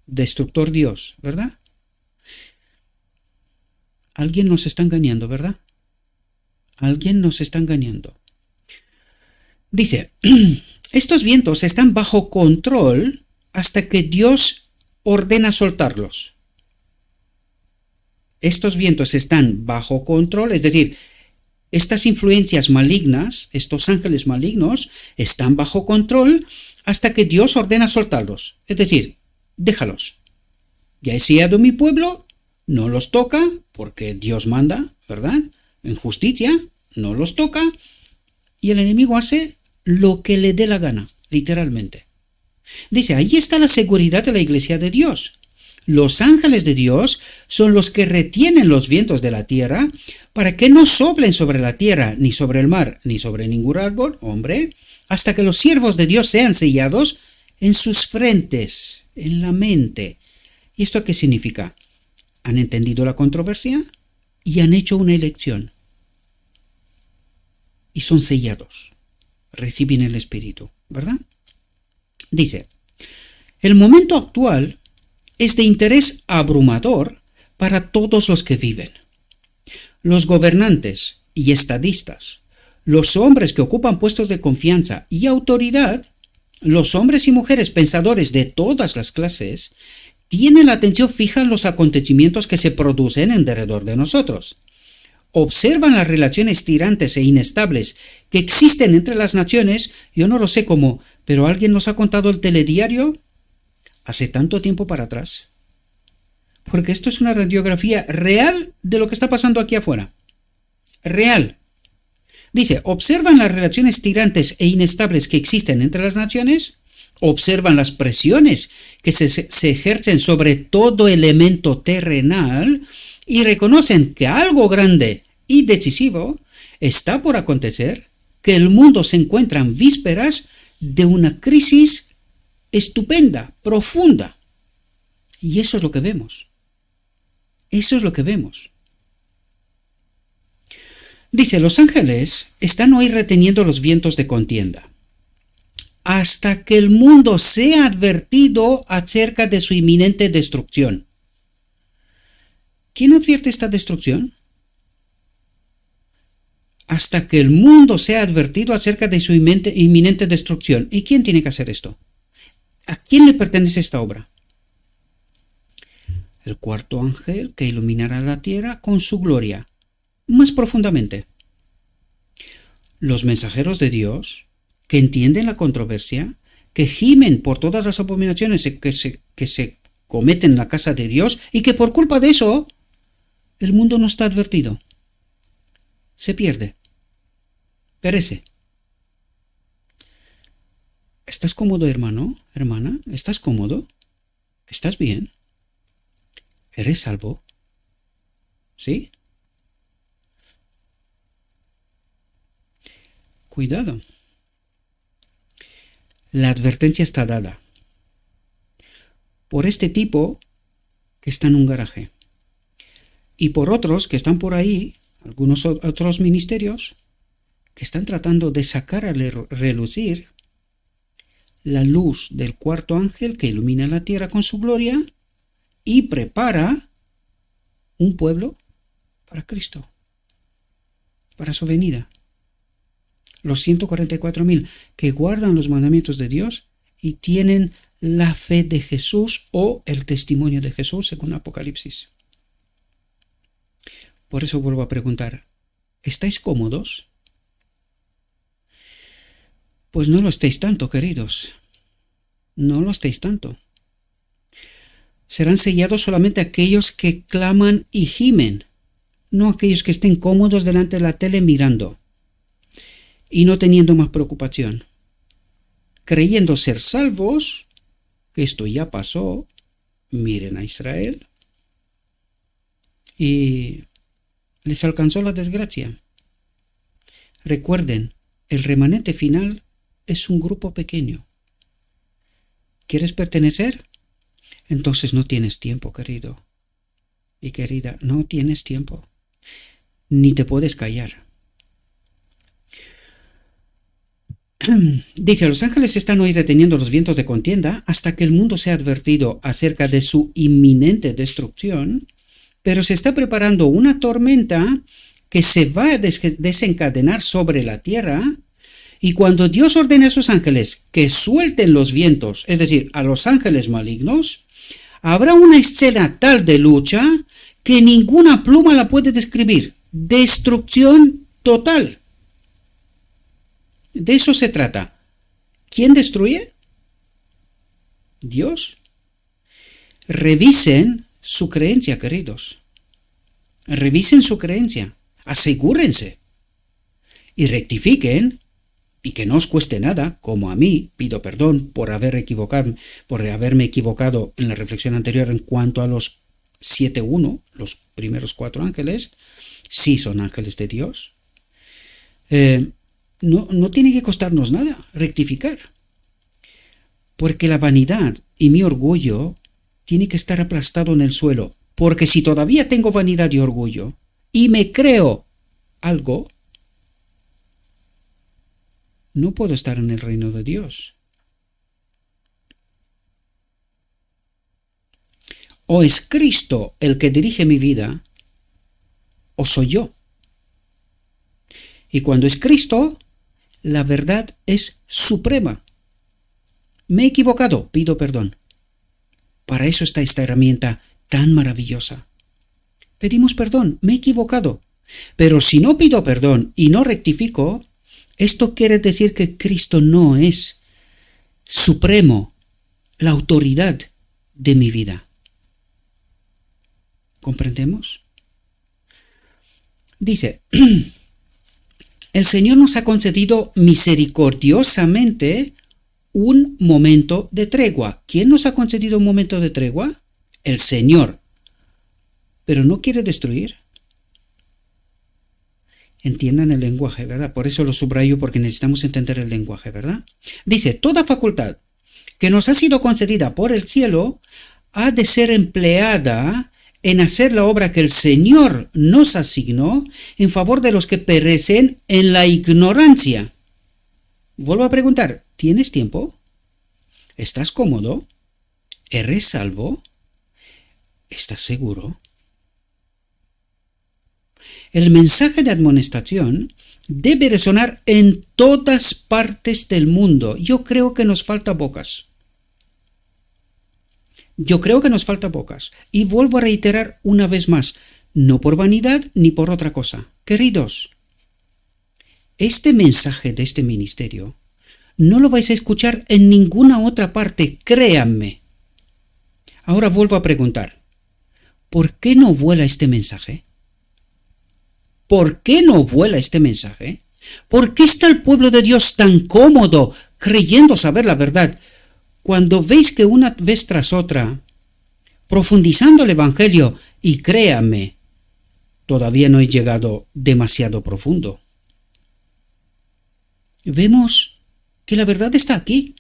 Destructor Dios, ¿verdad? Alguien nos está engañando, ¿verdad? Alguien nos está engañando. Dice, estos vientos están bajo control hasta que Dios ordena soltarlos. Estos vientos están bajo control, es decir, estas influencias malignas, estos ángeles malignos, están bajo control hasta que Dios ordena soltarlos. Es decir, déjalos. Ya he sellado mi pueblo, no los toca, porque Dios manda, ¿verdad? En justicia, no los toca, y el enemigo hace lo que le dé la gana, literalmente. Dice, ahí está la seguridad de la iglesia de Dios. Los ángeles de Dios son los que retienen los vientos de la tierra para que no soplen sobre la tierra, ni sobre el mar, ni sobre ningún árbol, hombre, hasta que los siervos de Dios sean sellados en sus frentes, en la mente. ¿Y esto qué significa? Han entendido la controversia y han hecho una elección. Y son sellados. Reciben el Espíritu, ¿verdad? Dice, el momento actual es de interés abrumador para todos los que viven. Los gobernantes y estadistas, los hombres que ocupan puestos de confianza y autoridad, los hombres y mujeres pensadores de todas las clases, tienen la atención fija en los acontecimientos que se producen en derredor de nosotros. Observan las relaciones tirantes e inestables que existen entre las naciones. Yo no lo sé cómo, pero ¿alguien nos ha contado el telediario? Hace tanto tiempo para atrás. Porque esto es una radiografía real de lo que está pasando aquí afuera. Real. Dice, observan las relaciones tirantes e inestables que existen entre las naciones, observan las presiones que se ejercen sobre todo elemento terrenal y reconocen que algo grande y decisivo está por acontecer, que el mundo se encuentra en vísperas de una crisis estupenda, profunda. Y eso es lo que vemos. Eso es lo que vemos. Dice, los ángeles están hoy reteniendo los vientos de contienda hasta que el mundo sea advertido acerca de su inminente destrucción. ¿Quién advierte esta destrucción? Hasta que el mundo sea advertido acerca de su inminente destrucción. ¿Y quién tiene que hacer esto? ¿A quién le pertenece esta obra? El cuarto ángel que iluminará la tierra con su gloria, más profundamente. Los mensajeros de Dios, que entienden la controversia, que gimen por todas las abominaciones que se cometen en la casa de Dios y que por culpa de eso el mundo no está advertido. Se pierde. Perece. ¿Estás cómodo, hermano? ¿Hermana? ¿Estás cómodo? ¿Estás bien? ¿Eres salvo? ¿Sí? Cuidado. La advertencia está dada. Por este tipo que está en un garaje. Y por otros que están por ahí, algunos otros ministerios, que están tratando de sacar a relucir la luz del cuarto ángel que ilumina la tierra con su gloria y prepara un pueblo para Cristo, para su venida. Los 144,000 que guardan los mandamientos de Dios y tienen la fe de Jesús o el testimonio de Jesús según Apocalipsis. Por eso vuelvo a preguntar, ¿estáis cómodos? Pues no lo estéis tanto, queridos. No lo estéis tanto. Serán sellados solamente aquellos que claman y gimen no aquellos que estén cómodos delante de la tele mirando y no teniendo más preocupación, creyendo ser salvos, que esto ya pasó. Miren a Israel y les alcanzó la desgracia. Recuerden, el remanente final es un grupo pequeño. ¿Quieres pertenecer? Entonces no tienes tiempo, querido y querida, no tienes tiempo, ni te puedes callar. Dice, los ángeles están hoy deteniendo los vientos de contienda hasta que el mundo sea advertido acerca de su inminente destrucción, pero se está preparando una tormenta que se va a desencadenar sobre la tierra, y cuando Dios ordene a sus ángeles que suelten los vientos, es decir, a los ángeles malignos, habrá una escena tal de lucha que ninguna pluma la puede describir. Destrucción total. De eso se trata. ¿Quién destruye? Dios. Revisen su creencia, queridos. Revisen su creencia. Asegúrense. Y rectifiquen, y que no os cueste nada, como a mí. Pido perdón por haberme equivocado en la reflexión anterior en cuanto a los 7.1, los primeros 4 ángeles. Sí son ángeles de Dios. No tiene que costarnos nada rectificar, porque la vanidad y mi orgullo tiene que estar aplastado en el suelo, porque si todavía tengo vanidad y orgullo y me creo algo, no puedo estar en el reino de Dios. O es Cristo el que dirige mi vida, o soy yo. Y cuando es Cristo, la verdad es suprema. Me he equivocado, pido perdón. Para eso está esta herramienta tan maravillosa. Pedimos perdón, me he equivocado. Pero si no pido perdón y no rectifico, esto quiere decir que Cristo no es supremo, la autoridad de mi vida. ¿Comprendemos? Dice, el Señor nos ha concedido misericordiosamente un momento de tregua. ¿Quién nos ha concedido un momento de tregua? El Señor. Pero no quiere destruir. Entiendan el lenguaje, ¿verdad? Por eso lo subrayo, porque necesitamos entender el lenguaje, ¿verdad? Dice, toda facultad que nos ha sido concedida por el cielo ha de ser empleada en hacer la obra que el Señor nos asignó en favor de los que perecen en la ignorancia. Vuelvo a preguntar, ¿tienes tiempo? ¿Estás cómodo? ¿Eres salvo? ¿Estás seguro? El mensaje de admonestación debe resonar en todas partes del mundo. Yo creo que nos falta bocas. Y vuelvo a reiterar una vez más, no por vanidad ni por otra cosa. Queridos, este mensaje de este ministerio no lo vais a escuchar en ninguna otra parte, créanme. Ahora vuelvo a preguntar, ¿por qué no vuela este mensaje? ¿Por qué no vuela este mensaje? ¿Por qué está el pueblo de Dios tan cómodo creyendo saber la verdad cuando veis que una vez tras otra, profundizando el Evangelio, y créanme, todavía no he llegado demasiado profundo, vemos que la verdad está aquí?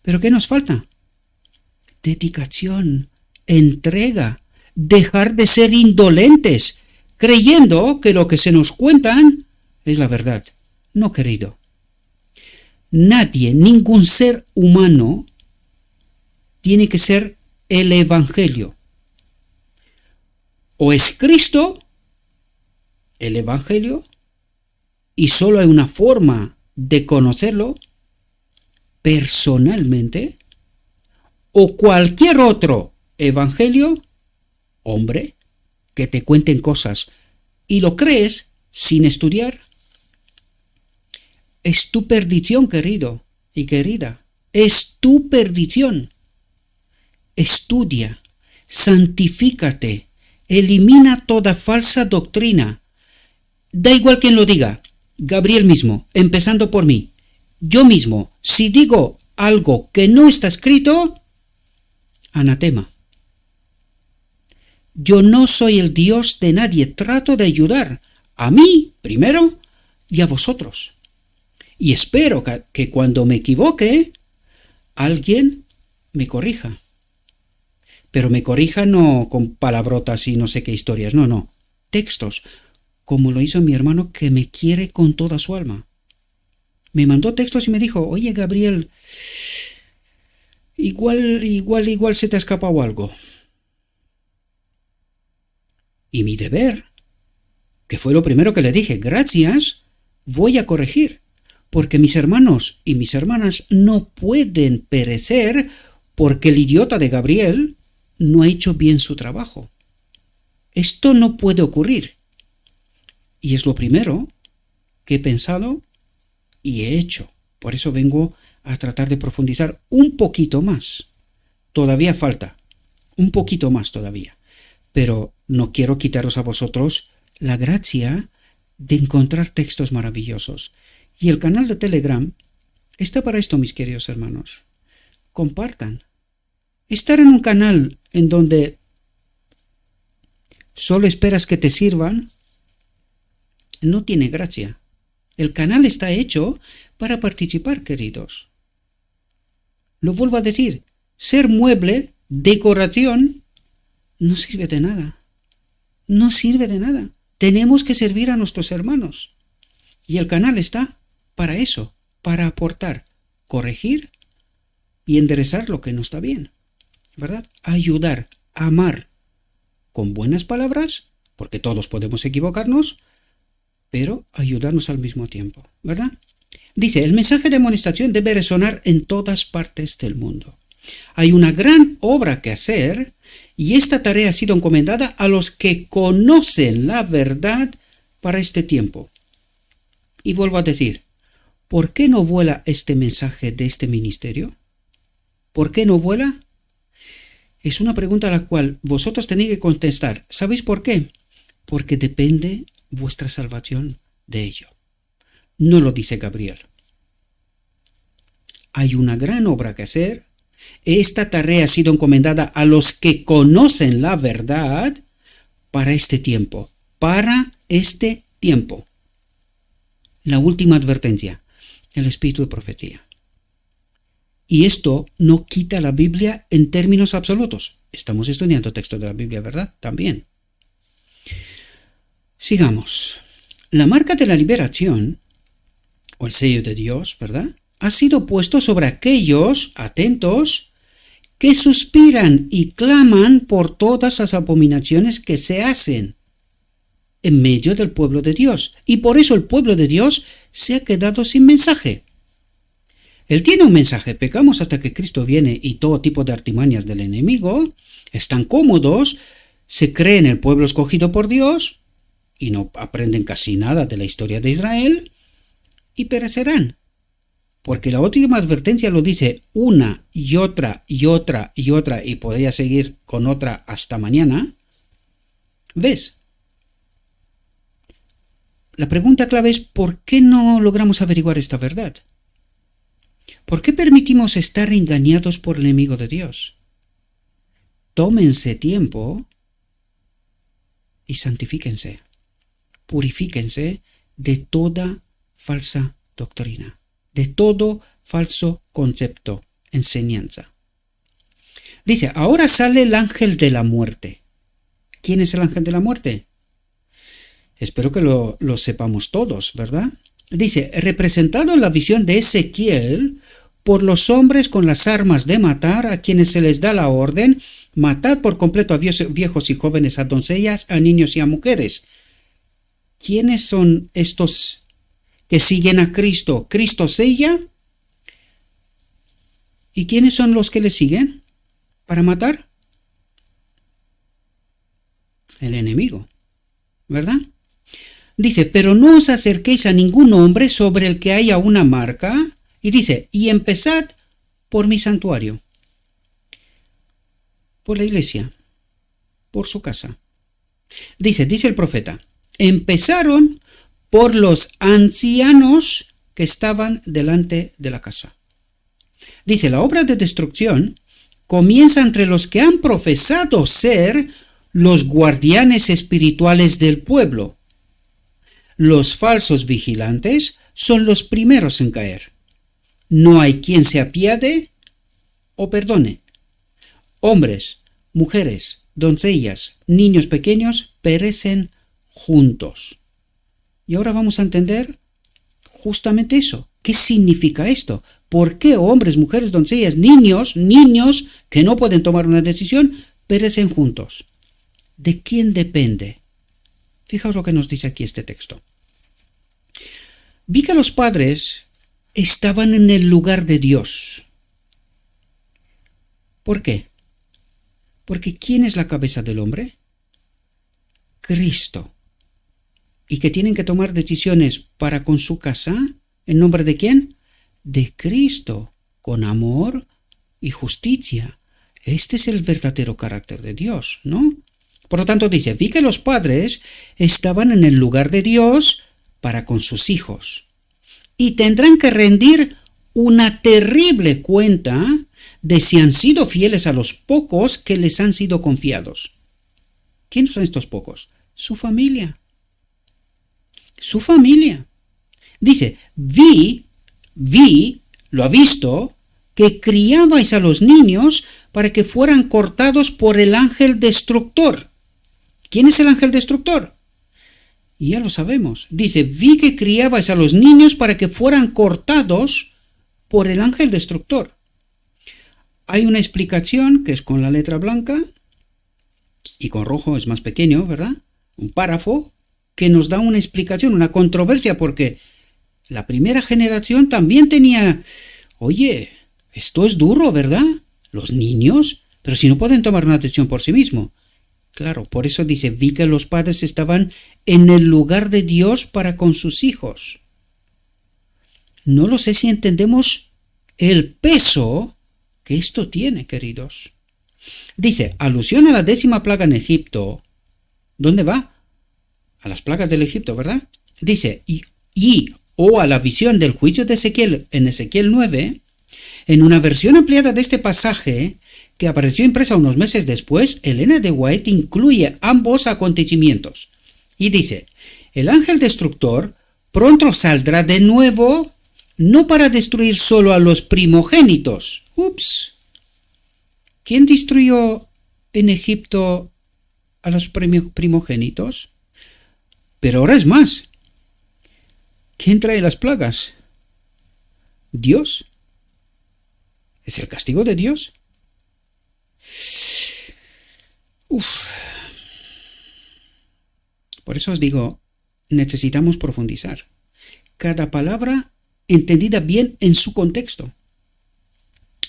¿Pero qué nos falta? Dedicación, entrega, dejar de ser indolentes, creyendo que lo que se nos cuentan es la verdad. No, querido. Nadie, ningún ser humano tiene que ser el Evangelio. O es Cristo, el Evangelio, y solo hay una forma de conocerlo personalmente, o cualquier otro Evangelio, hombre, que te cuenten cosas y lo crees sin estudiar. Es tu perdición, querido y querida. Es tu perdición. Estudia, santifícate, elimina toda falsa doctrina. Da igual quien lo diga, Gabriel mismo, empezando por mí. Yo mismo, si digo algo que no está escrito, anatema. Yo no soy el Dios de nadie, trato de ayudar a mí primero y a vosotros. Y espero que cuando me equivoque, alguien me corrija. Pero me corrija no con palabrotas y no sé qué historias, no. Textos, como lo hizo mi hermano que me quiere con toda su alma. Me mandó textos y me dijo, oye Gabriel, igual se te ha escapado algo. Y mi deber, que fue lo primero que le dije, gracias, voy a corregir, porque mis hermanos y mis hermanas no pueden perecer porque el idiota de Gabriel no ha hecho bien su trabajo. Esto no puede ocurrir. Y es lo primero que he pensado y he hecho. Por eso vengo a tratar de profundizar un poquito más. Todavía falta, un poquito más todavía. Pero no quiero quitaros a vosotros la gracia de encontrar textos maravillosos. Y el canal de Telegram está para esto, mis queridos hermanos. Compartan. Estar en un canal en donde solo esperas que te sirvan no tiene gracia. El canal está hecho para participar, queridos. Lo vuelvo a decir, ser mueble, decoración, no sirve de nada. No sirve de nada. Tenemos que servir a nuestros hermanos. Y el canal está para eso, para aportar, corregir y enderezar lo que no está bien. ¿Verdad? Ayudar, amar, con buenas palabras, porque todos podemos equivocarnos, pero ayudarnos al mismo tiempo. ¿Verdad? Dice, el mensaje de amonestación debe resonar en todas partes del mundo. Hay una gran obra que hacer y esta tarea ha sido encomendada a los que conocen la verdad para este tiempo. Y vuelvo a decir, ¿por qué no vuela este mensaje de este ministerio? ¿Por qué no vuela? Es una pregunta a la cual vosotros tenéis que contestar. ¿Sabéis por qué? Porque depende vuestra salvación de ello. No lo dice Gabriel. Hay una gran obra que hacer. Esta tarea ha sido encomendada a los que conocen la verdad para este tiempo. Para este tiempo. La última advertencia. El espíritu de profecía. Y esto no quita la Biblia en términos absolutos. Estamos estudiando textos de la Biblia, ¿verdad? También. Sigamos. La marca de la liberación, o el sello de Dios, ¿verdad?, ha sido puesto sobre aquellos, atentos, que suspiran y claman por todas las abominaciones que se hacen en medio del pueblo de Dios. Y por eso el pueblo de Dios se ha quedado sin mensaje. Él tiene un mensaje, pecamos hasta que Cristo viene y todo tipo de artimañas del enemigo, están cómodos, se creen el pueblo escogido por Dios y no aprenden casi nada de la historia de Israel y perecerán. Porque la última advertencia lo dice una y otra y otra y otra y podría seguir con otra hasta mañana. ¿Ves? La pregunta clave es ¿por qué no logramos averiguar esta verdad? ¿Por qué permitimos estar engañados por el enemigo de Dios? Tómense tiempo y santifíquense. Purifíquense de toda falsa doctrina, de todo falso concepto, enseñanza. Dice, ahora sale el ángel de la muerte. ¿Quién es el ángel de la muerte? Espero que lo sepamos todos, ¿verdad? Dice, representado en la visión de Ezequiel por los hombres con las armas de matar, a quienes se les da la orden, matad por completo a viejos y jóvenes, a doncellas, a niños y a mujeres. ¿Quiénes son estos que siguen a Cristo? Cristo sella. ¿Y quiénes son los que le siguen para matar? El enemigo, ¿verdad? Dice, pero no os acerquéis a ningún hombre sobre el que haya una marca. Y dice, y empezad por mi santuario, por la iglesia, por su casa, Dice el profeta, empezaron por los ancianos que estaban delante de la casa. Dice, la obra de destrucción comienza entre los que han profesado ser los guardianes espirituales del pueblo. Los falsos vigilantes son los primeros en caer. No hay quien se apiade o perdone. Hombres, mujeres, doncellas, niños pequeños perecen juntos. Y ahora vamos a entender justamente eso. ¿Qué significa esto? ¿Por qué hombres, mujeres, doncellas, niños que no pueden tomar una decisión, perecen juntos? ¿De quién depende? Fijaos lo que nos dice aquí este texto. Vi que los padres estaban en el lugar de Dios. ¿Por qué? Porque ¿quién es la cabeza del hombre? Cristo. ¿Y que tienen que tomar decisiones para con su casa? ¿En nombre de quién? De Cristo, con amor y justicia. Este es el verdadero carácter de Dios, ¿no? Por lo tanto dice, vi que los padres estaban en el lugar de Dios para con sus hijos y tendrán que rendir una terrible cuenta de si han sido fieles a los pocos que les han sido confiados. ¿Quiénes son estos pocos? Su familia. Su familia. Dice, vi, lo ha visto, que criabais a los niños para que fueran cortados por el ángel destructor. ¿Quién es el ángel destructor? Y ya lo sabemos. Dice, vi que criabais a los niños para que fueran cortados por el ángel destructor. Hay una explicación que es con la letra blanca y con rojo es más pequeño, ¿verdad? Un párrafo que nos da una explicación, una controversia, porque la primera generación también tenía, oye, esto es duro, ¿verdad? Los niños, pero si no pueden tomar una decisión por sí mismos. Claro, por eso dice, vi que los padres estaban en el lugar de Dios para con sus hijos. No lo sé si entendemos el peso que esto tiene, queridos. Dice, alusión a la 10ª plaga en Egipto. ¿Dónde va? A las plagas del Egipto, ¿verdad? Dice, o a la visión del juicio de Ezequiel en Ezequiel 9, en una versión ampliada de este pasaje, que apareció impresa unos meses después, Elena de White incluye ambos acontecimientos. Y dice, el ángel destructor pronto saldrá de nuevo, no para destruir solo a los primogénitos. Ups. ¿Quién destruyó en Egipto a los primogénitos? Pero ahora es más. ¿Quién trae las plagas? ¿Dios? ¿Es el castigo de Dios? Por eso os digo, necesitamos profundizar. Cada palabra entendida bien en su contexto.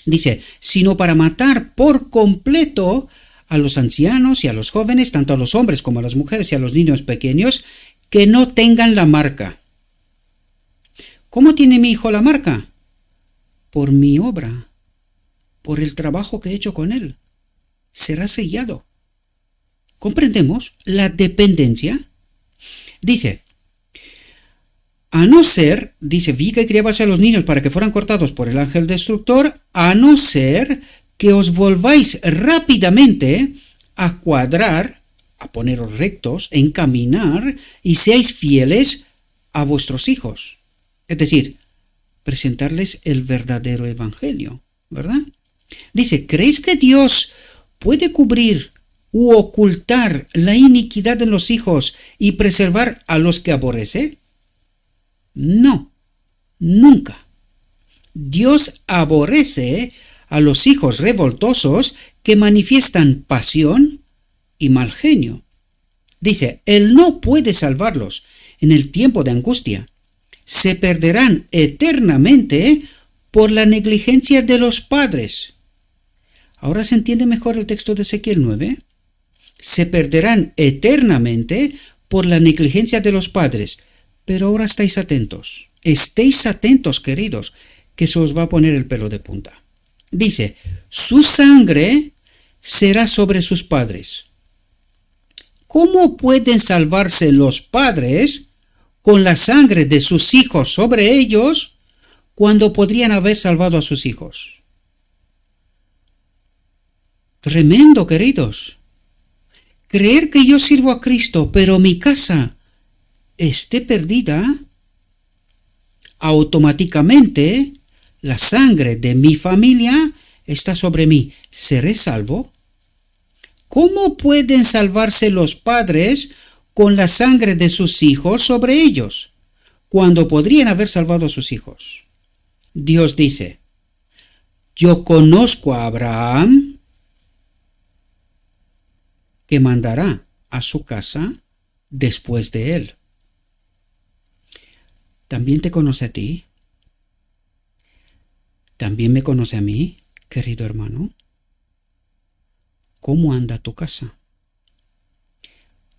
Dice, sino para matar por completo a los ancianos y a los jóvenes, tanto a los hombres como a las mujeres y a los niños pequeños, que no tengan la marca. ¿Cómo tiene mi hijo la marca? Por mi obra, por el trabajo que he hecho con él. Será sellado. ¿Comprendemos la dependencia? Dice, a no ser, dice, vi que criabas a los niños para que fueran cortados por el ángel destructor, a no ser que os volváis rápidamente a cuadrar, a poneros rectos, a encaminar y seáis fieles a vuestros hijos. Es decir, presentarles el verdadero evangelio, ¿verdad? Dice, ¿creéis que Dios puede cubrir u ocultar la iniquidad de los hijos y preservar a los que aborrece? No, nunca. Dios aborrece a los hijos revoltosos que manifiestan pasión y mal genio. Dice, Él no puede salvarlos en el tiempo de angustia. Se perderán eternamente por la negligencia de los padres. ¿Ahora se entiende mejor el texto de Ezequiel 9? Se perderán eternamente por la negligencia de los padres. Pero ahora estéis atentos, queridos, que se os va a poner el pelo de punta. Dice, su sangre será sobre sus padres. ¿cómo pueden salvarse los padres con la sangre de sus hijos sobre ellos cuando podrían haber salvado a sus hijos? Tremendo, queridos. Creer que yo sirvo a Cristo, pero mi casa esté perdida, automáticamente la sangre de mi familia está sobre mí. ¿Seré salvo? ¿Cómo pueden salvarse los padres con la sangre de sus hijos sobre ellos, cuando podrían haber salvado a sus hijos? Dios dice, yo conozco a Abraham, que mandará a su casa después de él. ¿También te conoce a ti? ¿También me conoce a mí, querido hermano? ¿Cómo anda tu casa?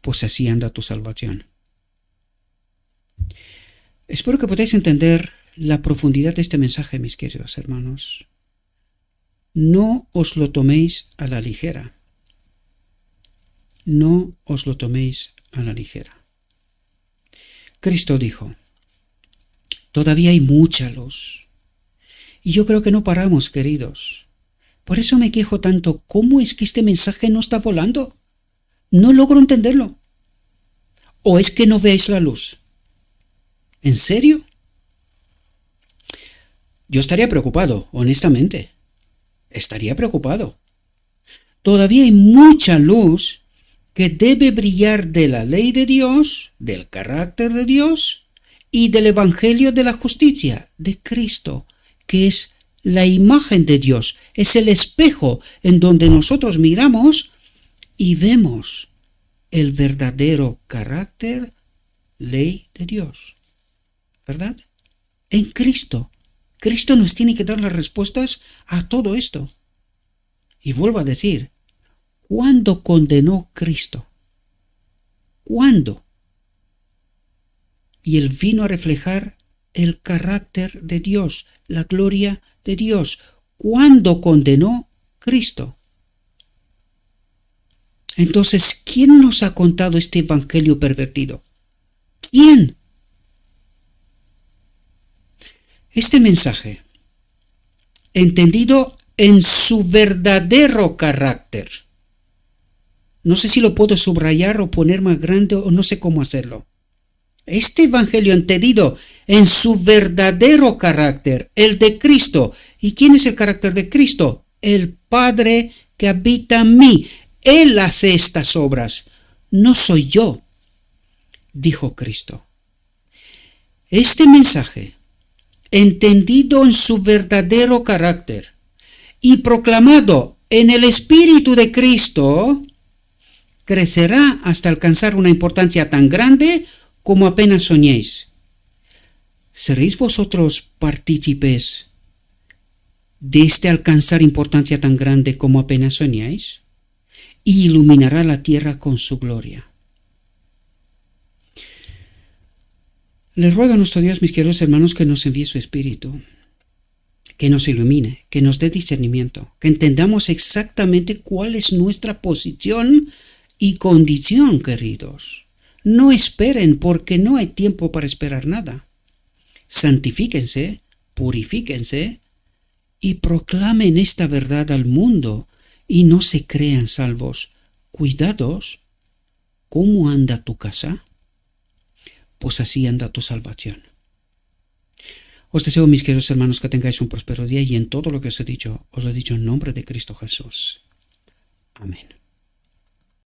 Pues así anda tu salvación. Espero que podáis entender la profundidad de este mensaje, mis queridos hermanos. No os lo toméis a la ligera. No os lo toméis a la ligera. Cristo dijo, todavía hay mucha luz. Y yo creo que no paramos, queridos. Por eso me quejo tanto. ¿Cómo es que este mensaje no está volando? No logro entenderlo. ¿O es que no veis la luz? ¿En serio? Yo estaría preocupado, honestamente. Estaría preocupado. Todavía hay mucha luz que debe brillar de la ley de Dios, del carácter de Dios y del evangelio de la justicia de Cristo, que es la imagen de Dios, es el espejo en donde nosotros miramos y vemos el verdadero carácter, ley de Dios. ¿Verdad? En Cristo. Cristo nos tiene que dar las respuestas a todo esto. Y vuelvo a decir, ¿cuándo condenó Cristo? ¿Cuándo? Y Él vino a reflejar el carácter de Dios, la gloria de Dios. ¿Cuándo condenó Cristo? Entonces, ¿quién nos ha contado este evangelio pervertido? ¿Quién? Este mensaje, entendido en su verdadero carácter. No sé si lo puedo subrayar o poner más grande o no sé cómo hacerlo. Este evangelio entendido en su verdadero carácter, el de Cristo. ¿Y quién es el carácter de Cristo? El Padre que habita en mí. Él hace estas obras, no soy yo, dijo Cristo. Este mensaje, entendido en su verdadero carácter y proclamado en el Espíritu de Cristo, crecerá hasta alcanzar una importancia tan grande como apenas soñéis. ¿Seréis vosotros partícipes de este alcanzar importancia tan grande como apenas soñáis? Y iluminará la tierra con su gloria. Les ruego a nuestro Dios, mis queridos hermanos, que nos envíe su Espíritu, que nos ilumine, que nos dé discernimiento, que entendamos exactamente cuál es nuestra posición y condición, queridos. No esperen, porque no hay tiempo para esperar nada. Santifíquense, purifíquense y proclamen esta verdad al mundo y no se crean salvos. Cuidados, ¿cómo anda tu casa? Pues así anda tu salvación. Os deseo, mis queridos hermanos, que tengáis un próspero día y en todo lo que os he dicho, os lo he dicho en nombre de Cristo Jesús. Amén.